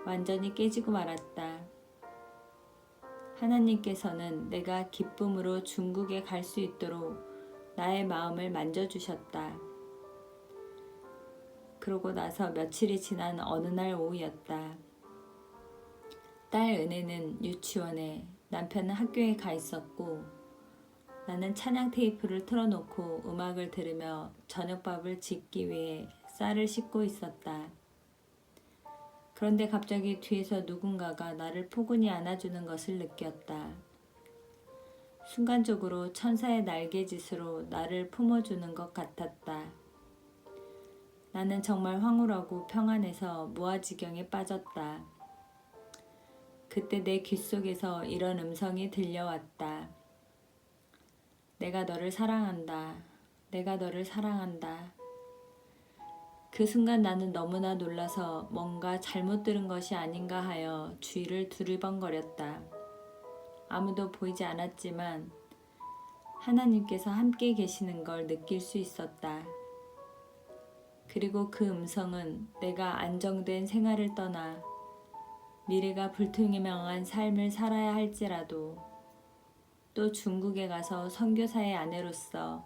완전히 깨지고 말았다. 하나님께서는 내가 기쁨으로 중국에 갈 수 있도록 나의 마음을 만져주셨다. 그러고 나서 며칠이 지난 어느 날 오후였다. 딸 은혜는 유치원에, 남편은 학교에 가 있었고 나는 찬양 테이프를 틀어놓고 음악을 들으며 저녁밥을 짓기 위해 쌀을 씻고 있었다. 그런데 갑자기 뒤에서 누군가가 나를 포근히 안아주는 것을 느꼈다. 순간적으로 천사의 날개짓으로 나를 품어주는 것 같았다. 나는 정말 황홀하고 평안해서 무아지경에 빠졌다. 그때 내 귓속에서 이런 음성이 들려왔다. 내가 너를 사랑한다. 내가 너를 사랑한다. 그 순간 나는 너무나 놀라서 뭔가 잘못 들은 것이 아닌가 하여 주위를 두리번거렸다. 아무도 보이지 않았지만 하나님께서 함께 계시는 걸 느낄 수 있었다. 그리고 그 음성은 내가 안정된 생활을 떠나 미래가 불투명한 삶을 살아야 할지라도 또 중국에 가서 선교사의 아내로서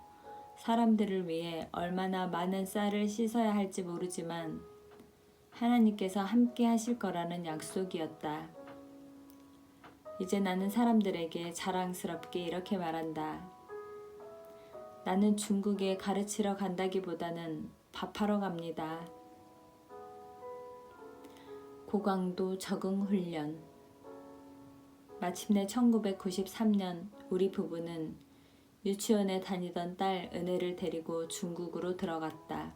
사람들을 위해 얼마나 많은 쌀을 씻어야 할지 모르지만 하나님께서 함께 하실 거라는 약속이었다. 이제 나는 사람들에게 자랑스럽게 이렇게 말한다. 나는 중국에 가르치러 간다기보다는 밥하러 갑니다. 고강도 적응 훈련. 마침내 1993년 우리 부부는 유치원에 다니던 딸 은혜를 데리고 중국으로 들어갔다.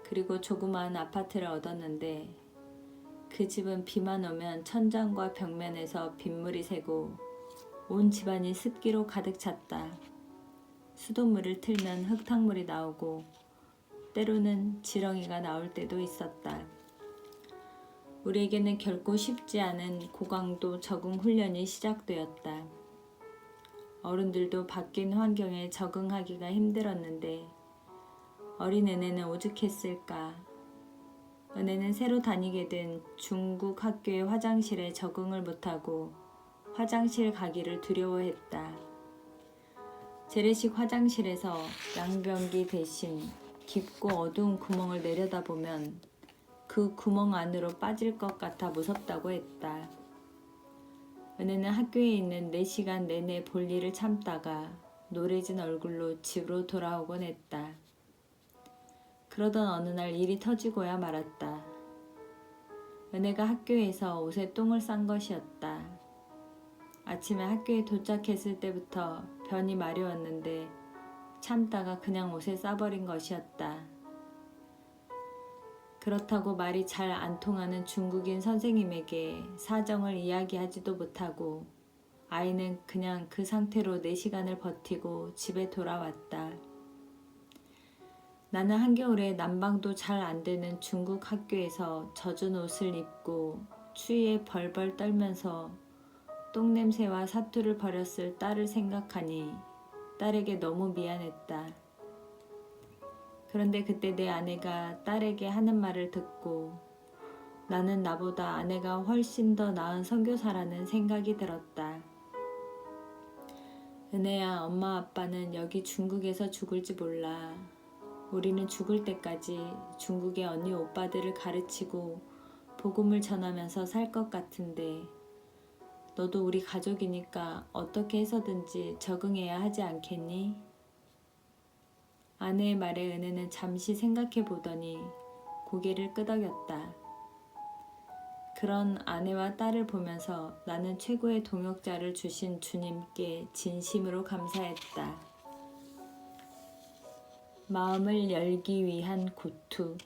그리고 조그마한 아파트를 얻었는데 그 집은 비만 오면 천장과 벽면에서 빗물이 새고 온 집안이 습기로 가득 찼다. 수돗물을 틀면 흙탕물이 나오고 때로는 지렁이가 나올 때도 있었다. 우리에게는 결코 쉽지 않은 고강도 적응 훈련이 시작되었다. 어른들도 바뀐 환경에 적응하기가 힘들었는데 어린 은혜는 오죽했을까. 은혜는 새로 다니게 된 중국 학교의 화장실에 적응을 못하고 화장실 가기를 두려워했다. 재래식 화장실에서 양변기 대신 깊고 어두운 구멍을 내려다보면 그 구멍 안으로 빠질 것 같아 무섭다고 했다. 은혜는 학교에 있는 4시간 내내 볼일을 참다가 노래진 얼굴로 집으로 돌아오곤 했다. 그러던 어느 날 일이 터지고야 말았다. 은혜가 학교에서 옷에 똥을 싼 것이었다. 아침에 학교에 도착했을 때부터 변이 마려웠는데 참다가 그냥 옷에 싸버린 것이었다. 그렇다고 말이 잘 안 통하는 중국인 선생님에게 사정을 이야기하지도 못하고 아이는 그냥 그 상태로 4시간을 버티고 집에 돌아왔다. 나는 한겨울에 난방도 잘 안 되는 중국 학교에서 젖은 옷을 입고 추위에 벌벌 떨면서 똥냄새와 사투를 벌였을 딸을 생각하니 딸에게 너무 미안했다. 그런데 그때 내 아내가 딸에게 하는 말을 듣고 나는 나보다 아내가 훨씬 더 나은 선교사라는 생각이 들었다. 은혜야, 엄마 아빠는 여기 중국에서 죽을지 몰라. 우리는 죽을 때까지 중국의 언니 오빠들을 가르치고 복음을 전하면서 살 것 같은데 너도 우리 가족이니까 어떻게 해서든지 적응해야 하지 않겠니? 아내의 말에 은혜는 잠시 생각해 보더니 고개를 끄덕였다. 그런 아내와 딸을 보면서 나는 최고의 동역자를 주신 주님께 진심으로 감사했다. 마음을 열기 위한 고투.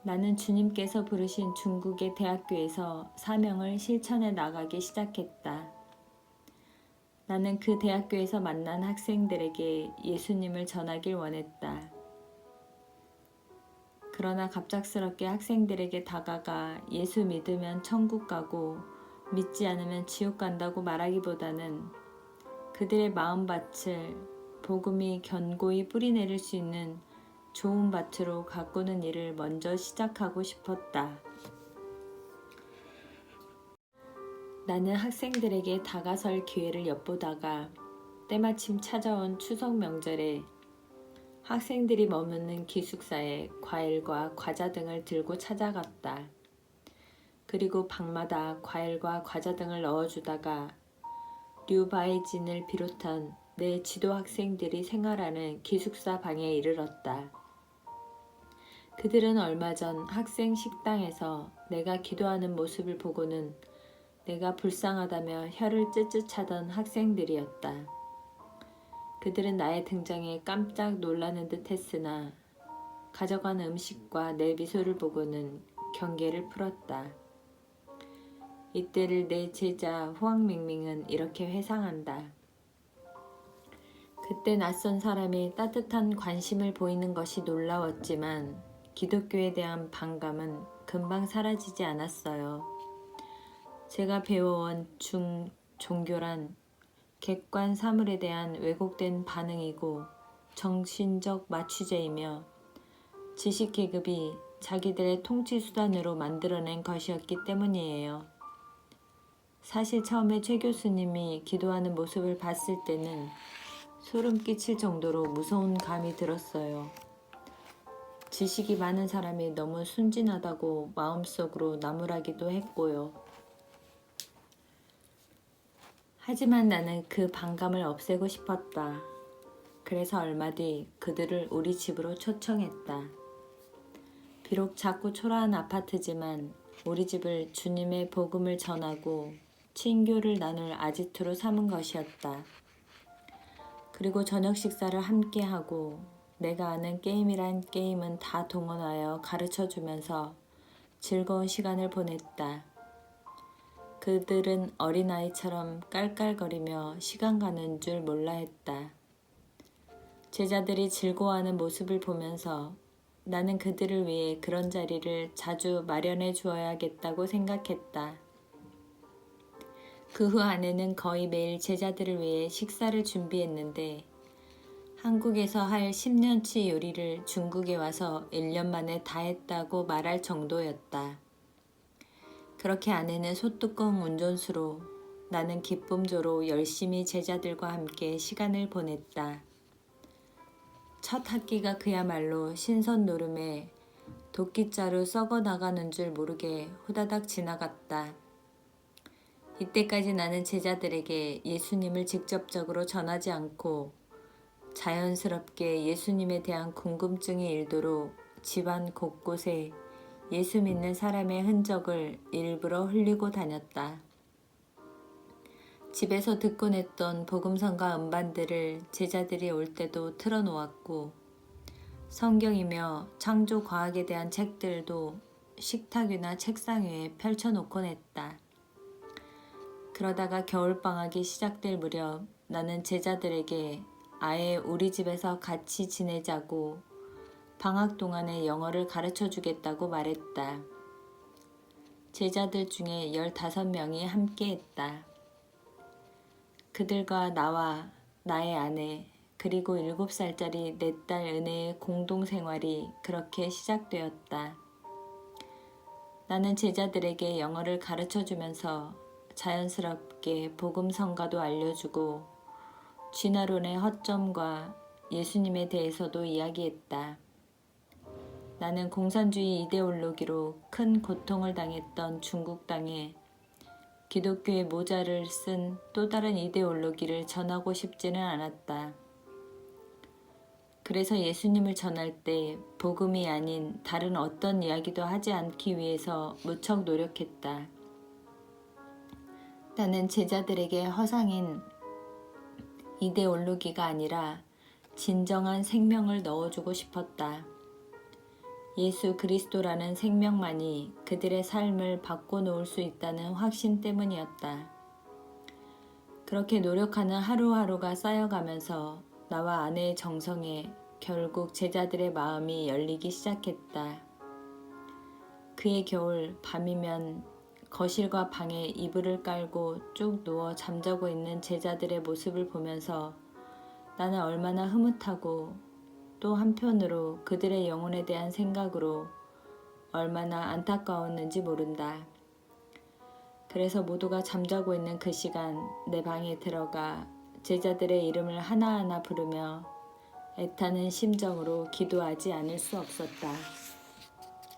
나는 주님께서 부르신 중국의 대학교에서 사명을 실천해 나가기 시작했다. 나는 그 대학교에서 만난 학생들에게 예수님을 전하길 원했다. 그러나 갑작스럽게 학생들에게 다가가 예수 믿으면 천국 가고 믿지 않으면 지옥 간다고 말하기보다는 그들의 마음밭을 복음이 견고히 뿌리내릴 수 있는 좋은 밭으로 가꾸는 일을 먼저 시작하고 싶었다. 나는 학생들에게 다가설 기회를 엿보다가 때마침 찾아온 추석 명절에 학생들이 머무는 기숙사에 과일과 과자 등을 들고 찾아갔다. 그리고 방마다 과일과 과자 등을 넣어주다가 류바이진을 비롯한 내 지도 학생들이 생활하는 기숙사 방에 이르렀다. 그들은 얼마 전 학생 식당에서 내가 기도하는 모습을 보고는 내가 불쌍하다며 혀를 쯧쯧하던 학생들이었다. 그들은 나의 등장에 깜짝 놀라는 듯 했으나 가져간 음식과 내 미소를 보고는 경계를 풀었다. 이때를 내 제자 후앙밍밍은 이렇게 회상한다. 그때 낯선 사람이 따뜻한 관심을 보이는 것이 놀라웠지만 기독교에 대한 반감은 금방 사라지지 않았어요. 제가 배워온 종교란 객관 사물에 대한 왜곡된 반응이고 정신적 마취제이며 지식 계급이 자기들의 통치 수단으로 만들어낸 것이었기 때문이에요. 사실 처음에 최 교수님이 기도하는 모습을 봤을 때는 소름 끼칠 정도로 무서운 감이 들었어요. 지식이 많은 사람이 너무 순진하다고 마음속으로 나무라기도 했고요. 하지만 나는 그 반감을 없애고 싶었다. 그래서 얼마 뒤 그들을 우리 집으로 초청했다. 비록 작고 초라한 아파트지만 우리 집을 주님의 복음을 전하고 친교를 나눌 아지트로 삼은 것이었다. 그리고 저녁 식사를 함께 하고 내가 아는 게임이란 게임은 다 동원하여 가르쳐주면서 즐거운 시간을 보냈다. 그들은 어린아이처럼 깔깔거리며 시간 가는 줄 몰라 했다. 제자들이 즐거워하는 모습을 보면서 나는 그들을 위해 그런 자리를 자주 마련해 주어야겠다고 생각했다. 그 후 아내는 거의 매일 제자들을 위해 식사를 준비했는데 한국에서 할 10년치 요리를 중국에 와서 1년 만에 다 했다고 말할 정도였다. 그렇게 아내는 소뚜껑 운전수로 나는 기쁨조로 열심히 제자들과 함께 시간을 보냈다. 첫 학기가 그야말로 신선 노름에 도끼자루 썩어 나가는 줄 모르게 후다닥 지나갔다. 이때까지 나는 제자들에게 예수님을 직접적으로 전하지 않고 자연스럽게 예수님에 대한 궁금증이 일도록 집안 곳곳에 예수 믿는 사람의 흔적을 일부러 흘리고 다녔다. 집에서 듣곤 했던 복음성가 음반들을 제자들이 올 때도 틀어놓았고 성경이며 창조 과학에 대한 책들도 식탁 위나 책상 위에 펼쳐놓곤 했다. 그러다가 겨울방학이 시작될 무렵 나는 제자들에게 아예 우리 집에서 같이 지내자고 방학 동안에 영어를 가르쳐 주겠다고 말했다. 제자들 중에 15명이 함께 했다. 그들과 나와 나의 아내 그리고 7살짜리 내 딸 은혜의 공동생활이 그렇게 시작되었다. 나는 제자들에게 영어를 가르쳐 주면서 자연스럽게 복음 성가도 알려주고 진화론의 허점과 예수님에 대해서도 이야기했다. 나는 공산주의 이데올로기로 큰 고통을 당했던 중국 땅에 기독교의 모자를 쓴 또 다른 이데올로기를 전하고 싶지는 않았다. 그래서 예수님을 전할 때 복음이 아닌 다른 어떤 이야기도 하지 않기 위해서 무척 노력했다. 나는 제자들에게 허상인 이데올로기가 아니라 진정한 생명을 넣어주고 싶었다. 예수 그리스도라는 생명만이 그들의 삶을 바꿔놓을 수 있다는 확신 때문이었다. 그렇게 노력하는 하루하루가 쌓여가면서 나와 아내의 정성에 결국 제자들의 마음이 열리기 시작했다. 그해 겨울 밤이면 거실과 방에 이불을 깔고 쭉 누워 잠자고 있는 제자들의 모습을 보면서 나는 얼마나 흐뭇하고 또 한편으로 그들의 영혼에 대한 생각으로 얼마나 안타까웠는지 모른다. 그래서 모두가 잠자고 있는 그 시간 내 방에 들어가 제자들의 이름을 하나하나 부르며 애타는 심정으로 기도하지 않을 수 없었다.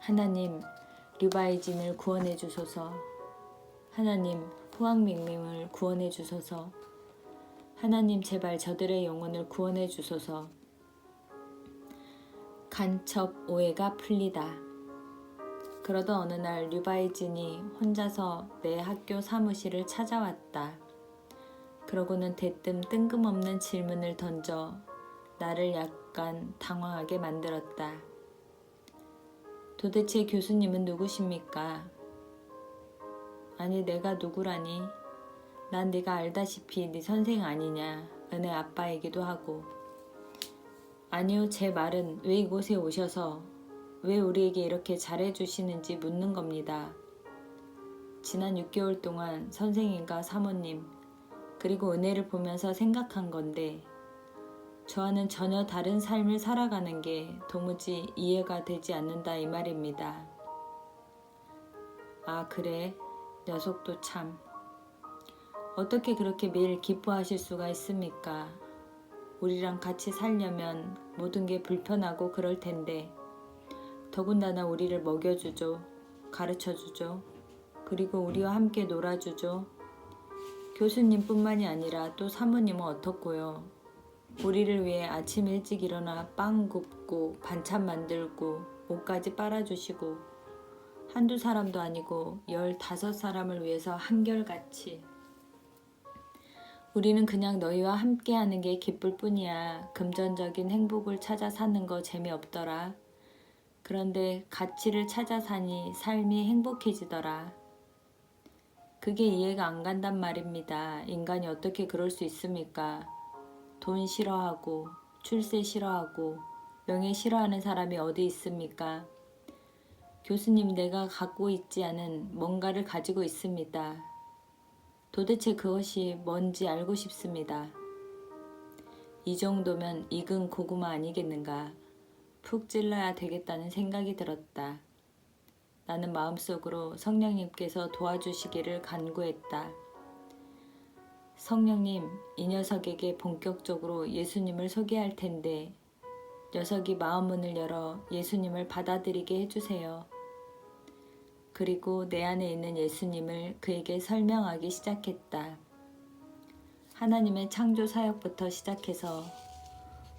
하나님, 류바이진을 구원해 주소서. 하나님, 후왕밍밍을 구원해 주소서. 하나님, 제발 저들의 영혼을 구원해 주소서. 간첩 오해가 풀리다. 그러던 어느 날 류바이진이 혼자서 내 학교 사무실을 찾아왔다. 그러고는 대뜸 뜬금없는 질문을 던져 나를 약간 당황하게 만들었다. 도대체 교수님은 누구십니까? 아니 내가 누구라니? 난 네가 알다시피 네 선생 아니냐? 은혜 아빠이기도 하고. 아니요, 제 말은 왜 이곳에 오셔서 왜 우리에게 이렇게 잘해주시는지 묻는 겁니다. 지난 6개월 동안 선생님과 사모님 그리고 은혜를 보면서 생각한 건데 저와는 전혀 다른 삶을 살아가는 게 도무지 이해가 되지 않는다 이 말입니다. 아 그래? 녀석도 참. 어떻게 그렇게 매일 기뻐하실 수가 있습니까? 우리랑 같이 살려면 모든 게 불편하고 그럴 텐데 더군다나 우리를 먹여주죠. 가르쳐주죠. 그리고 우리와 함께 놀아주죠. 교수님뿐만이 아니라 또 사모님은 어떻고요. 우리를 위해 아침 일찍 일어나 빵 굽고 반찬 만들고 옷까지 빨아주시고 한두 사람도 아니고 15사람을 위해서 한결같이. 우리는 그냥 너희와 함께하는 게 기쁠 뿐이야. 금전적인 행복을 찾아 사는 거 재미없더라. 그런데 가치를 찾아 사니 삶이 행복해지더라. 그게 이해가 안 간단 말입니다. 인간이 어떻게 그럴 수 있습니까? 돈 싫어하고 출세 싫어하고 명예 싫어하는 사람이 어디 있습니까? 교수님, 내가 갖고 있지 않은 뭔가를 가지고 있습니다. 도대체 그것이 뭔지 알고 싶습니다. 이 정도면 익은 고구마 아니겠는가? 푹 찔러야 되겠다는 생각이 들었다. 나는 마음속으로 성령님께서 도와주시기를 간구했다. 성령님, 이 녀석에게 본격적으로 예수님을 소개할 텐데 녀석이 마음문을 열어 예수님을 받아들이게 해주세요. 그리고 내 안에 있는 예수님을 그에게 설명하기 시작했다. 하나님의 창조 사역부터 시작해서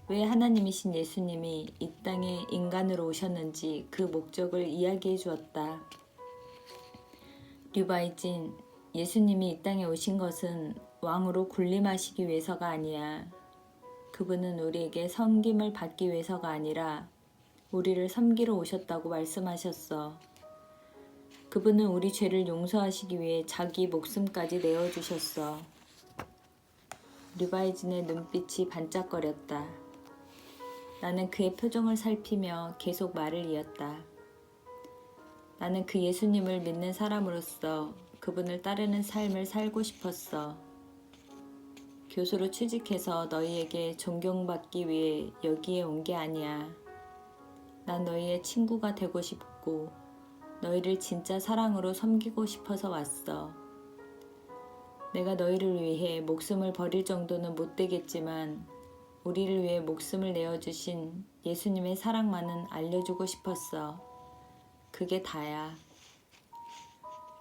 왜 하나님이신 예수님이 이 땅에 인간으로 오셨는지 그 목적을 이야기해 주었다. 류바이진, 예수님이 이 땅에 오신 것은 왕으로 군림하시기 위해서가 아니야. 그분은 우리에게 섬김을 받기 위해서가 아니라 우리를 섬기러 오셨다고 말씀하셨어. 그분은 우리 죄를 용서하시기 위해 자기 목숨까지 내어주셨어. 류바이진의 눈빛이 반짝거렸다. 나는 그의 표정을 살피며 계속 말을 이었다. 나는 그 예수님을 믿는 사람으로서 그분을 따르는 삶을 살고 싶었어. 교수로 취직해서 너희에게 존경받기 위해 여기에 온 게 아니야. 난 너희의 친구가 되고 싶고 너희를 진짜 사랑으로 섬기고 싶어서 왔어. 내가 너희를 위해 목숨을 버릴 정도는 못 되겠지만 우리를 위해 목숨을 내어주신 예수님의 사랑만은 알려주고 싶었어. 그게 다야.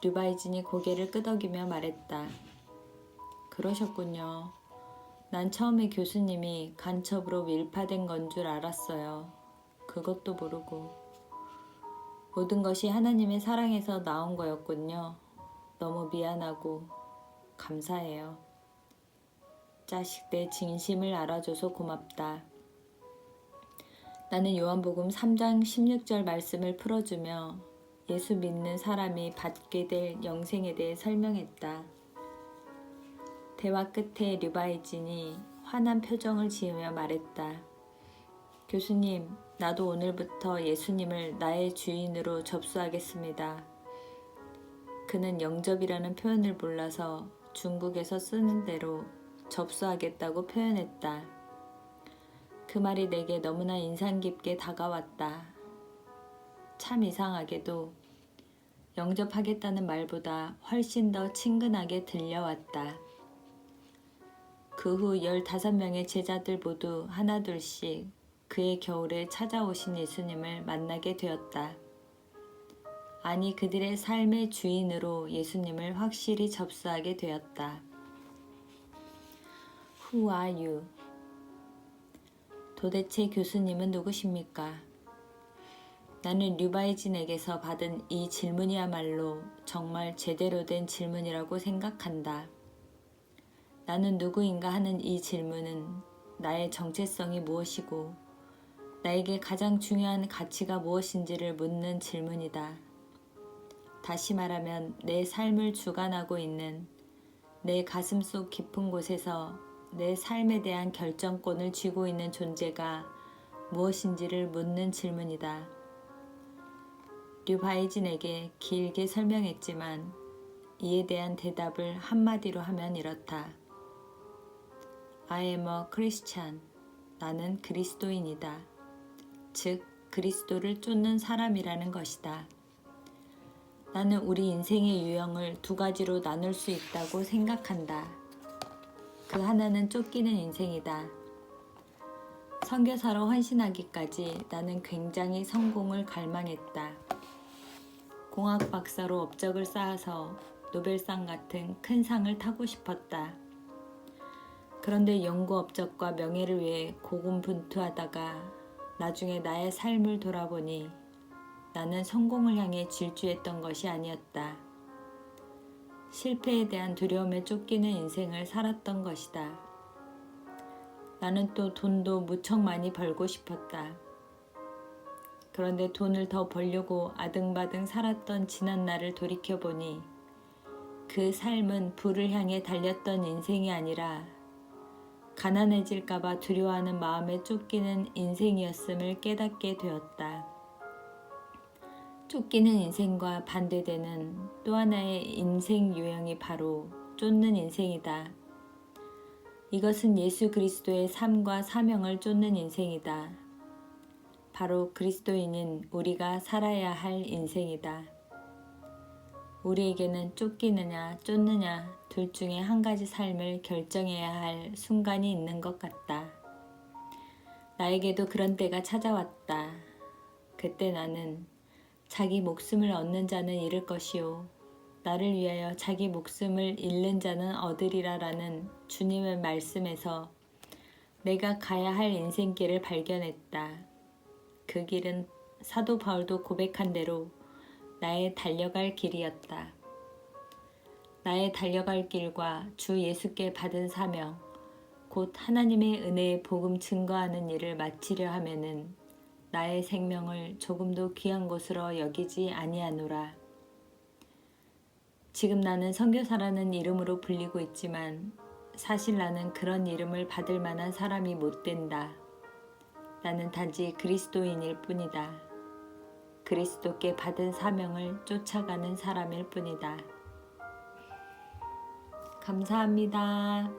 류바이진이 고개를 끄덕이며 말했다. 그러셨군요. 난 처음에 교수님이 간첩으로 밀파된 건 줄 알았어요. 그것도 모르고. 모든 것이 하나님의 사랑에서 나온 거였군요. 너무 미안하고 감사해요. 자식, 내 진심을 알아줘서 고맙다. 나는 요한복음 3장 16절 말씀을 풀어주며 예수 믿는 사람이 받게 될 영생에 대해 설명했다. 대화 끝에 류바이진이 환한 표정을 지으며 말했다. 교수님, 나도 오늘부터 예수님을 나의 주인으로 접수하겠습니다. 그는 영접이라는 표현을 몰라서 중국에서 쓰는 대로 접수하겠다고 표현했다. 그 말이 내게 너무나 인상 깊게 다가왔다. 참 이상하게도 영접하겠다는 말보다 훨씬 더 친근하게 들려왔다. 그 후 15명의 제자들 모두 하나둘씩 그의 겨울에 찾아오신 예수님을 만나게 되었다. 아니, 그들의 삶의 주인으로 예수님을 확실히 접수하게 되었다. Who are you? 도대체 교수님은 누구십니까? 나는 류바이진에게서 받은 이 질문이야말로 정말 제대로 된 질문이라고 생각한다. 나는 누구인가 하는 이 질문은 나의 정체성이 무엇이고 나에게 가장 중요한 가치가 무엇인지를 묻는 질문이다. 다시 말하면 내 삶을 주관하고 있는 내 가슴속 깊은 곳에서 내 삶에 대한 결정권을 쥐고 있는 존재가 무엇인지를 묻는 질문이다. 류바이진에게 길게 설명했지만 이에 대한 대답을 한마디로 하면 이렇다. I am a Christian. 나는 그리스도인이다. 즉, 그리스도를 쫓는 사람이라는 것이다. 나는 우리 인생의 유형을 두 가지로 나눌 수 있다고 생각한다. 그 하나는 쫓기는 인생이다. 선교사로 헌신하기까지 나는 굉장히 성공을 갈망했다. 공학 박사로 업적을 쌓아서 노벨상 같은 큰 상을 타고 싶었다. 그런데 연구 업적과 명예를 위해 고군분투하다가 나중에 나의 삶을 돌아보니 나는 성공을 향해 질주했던 것이 아니었다. 실패에 대한 두려움에 쫓기는 인생을 살았던 것이다. 나는 또 돈도 무척 많이 벌고 싶었다. 그런데 돈을 더 벌려고 아등바등 살았던 지난 날을 돌이켜보니 그 삶은 부를 향해 달렸던 인생이 아니라 가난해질까봐 두려워하는 마음에 쫓기는 인생이었음을 깨닫게 되었다. 쫓기는 인생과 반대되는 또 하나의 인생 유형이 바로 쫓는 인생이다. 이것은 예수 그리스도의 삶과 사명을 쫓는 인생이다. 바로 그리스도인인 우리가 살아야 할 인생이다. 우리에게는 쫓기느냐 쫓느냐 둘 중에 한 가지 삶을 결정해야 할 순간이 있는 것 같다. 나에게도 그런 때가 찾아왔다. 그때 나는 자기 목숨을 얻는 자는 잃을 것이요 나를 위하여 자기 목숨을 잃는 자는 얻으리라 라는 주님의 말씀에서 내가 가야 할 인생길을 발견했다. 그 길은 사도 바울도 고백한 대로 나의 달려갈 길이었다. 나의 달려갈 길과 주 예수께 받은 사명, 곧 하나님의 은혜의 복음 증거하는 일을 마치려 하면은 나의 생명을 조금도 귀한 것으로 여기지 아니하노라. 지금 나는 선교사라는 이름으로 불리고 있지만 사실 나는 그런 이름을 받을 만한 사람이 못 된다. 나는 단지 그리스도인일 뿐이다. 그리스도께 받은 사명을 쫓아가는 사람일 뿐이다. 감사합니다.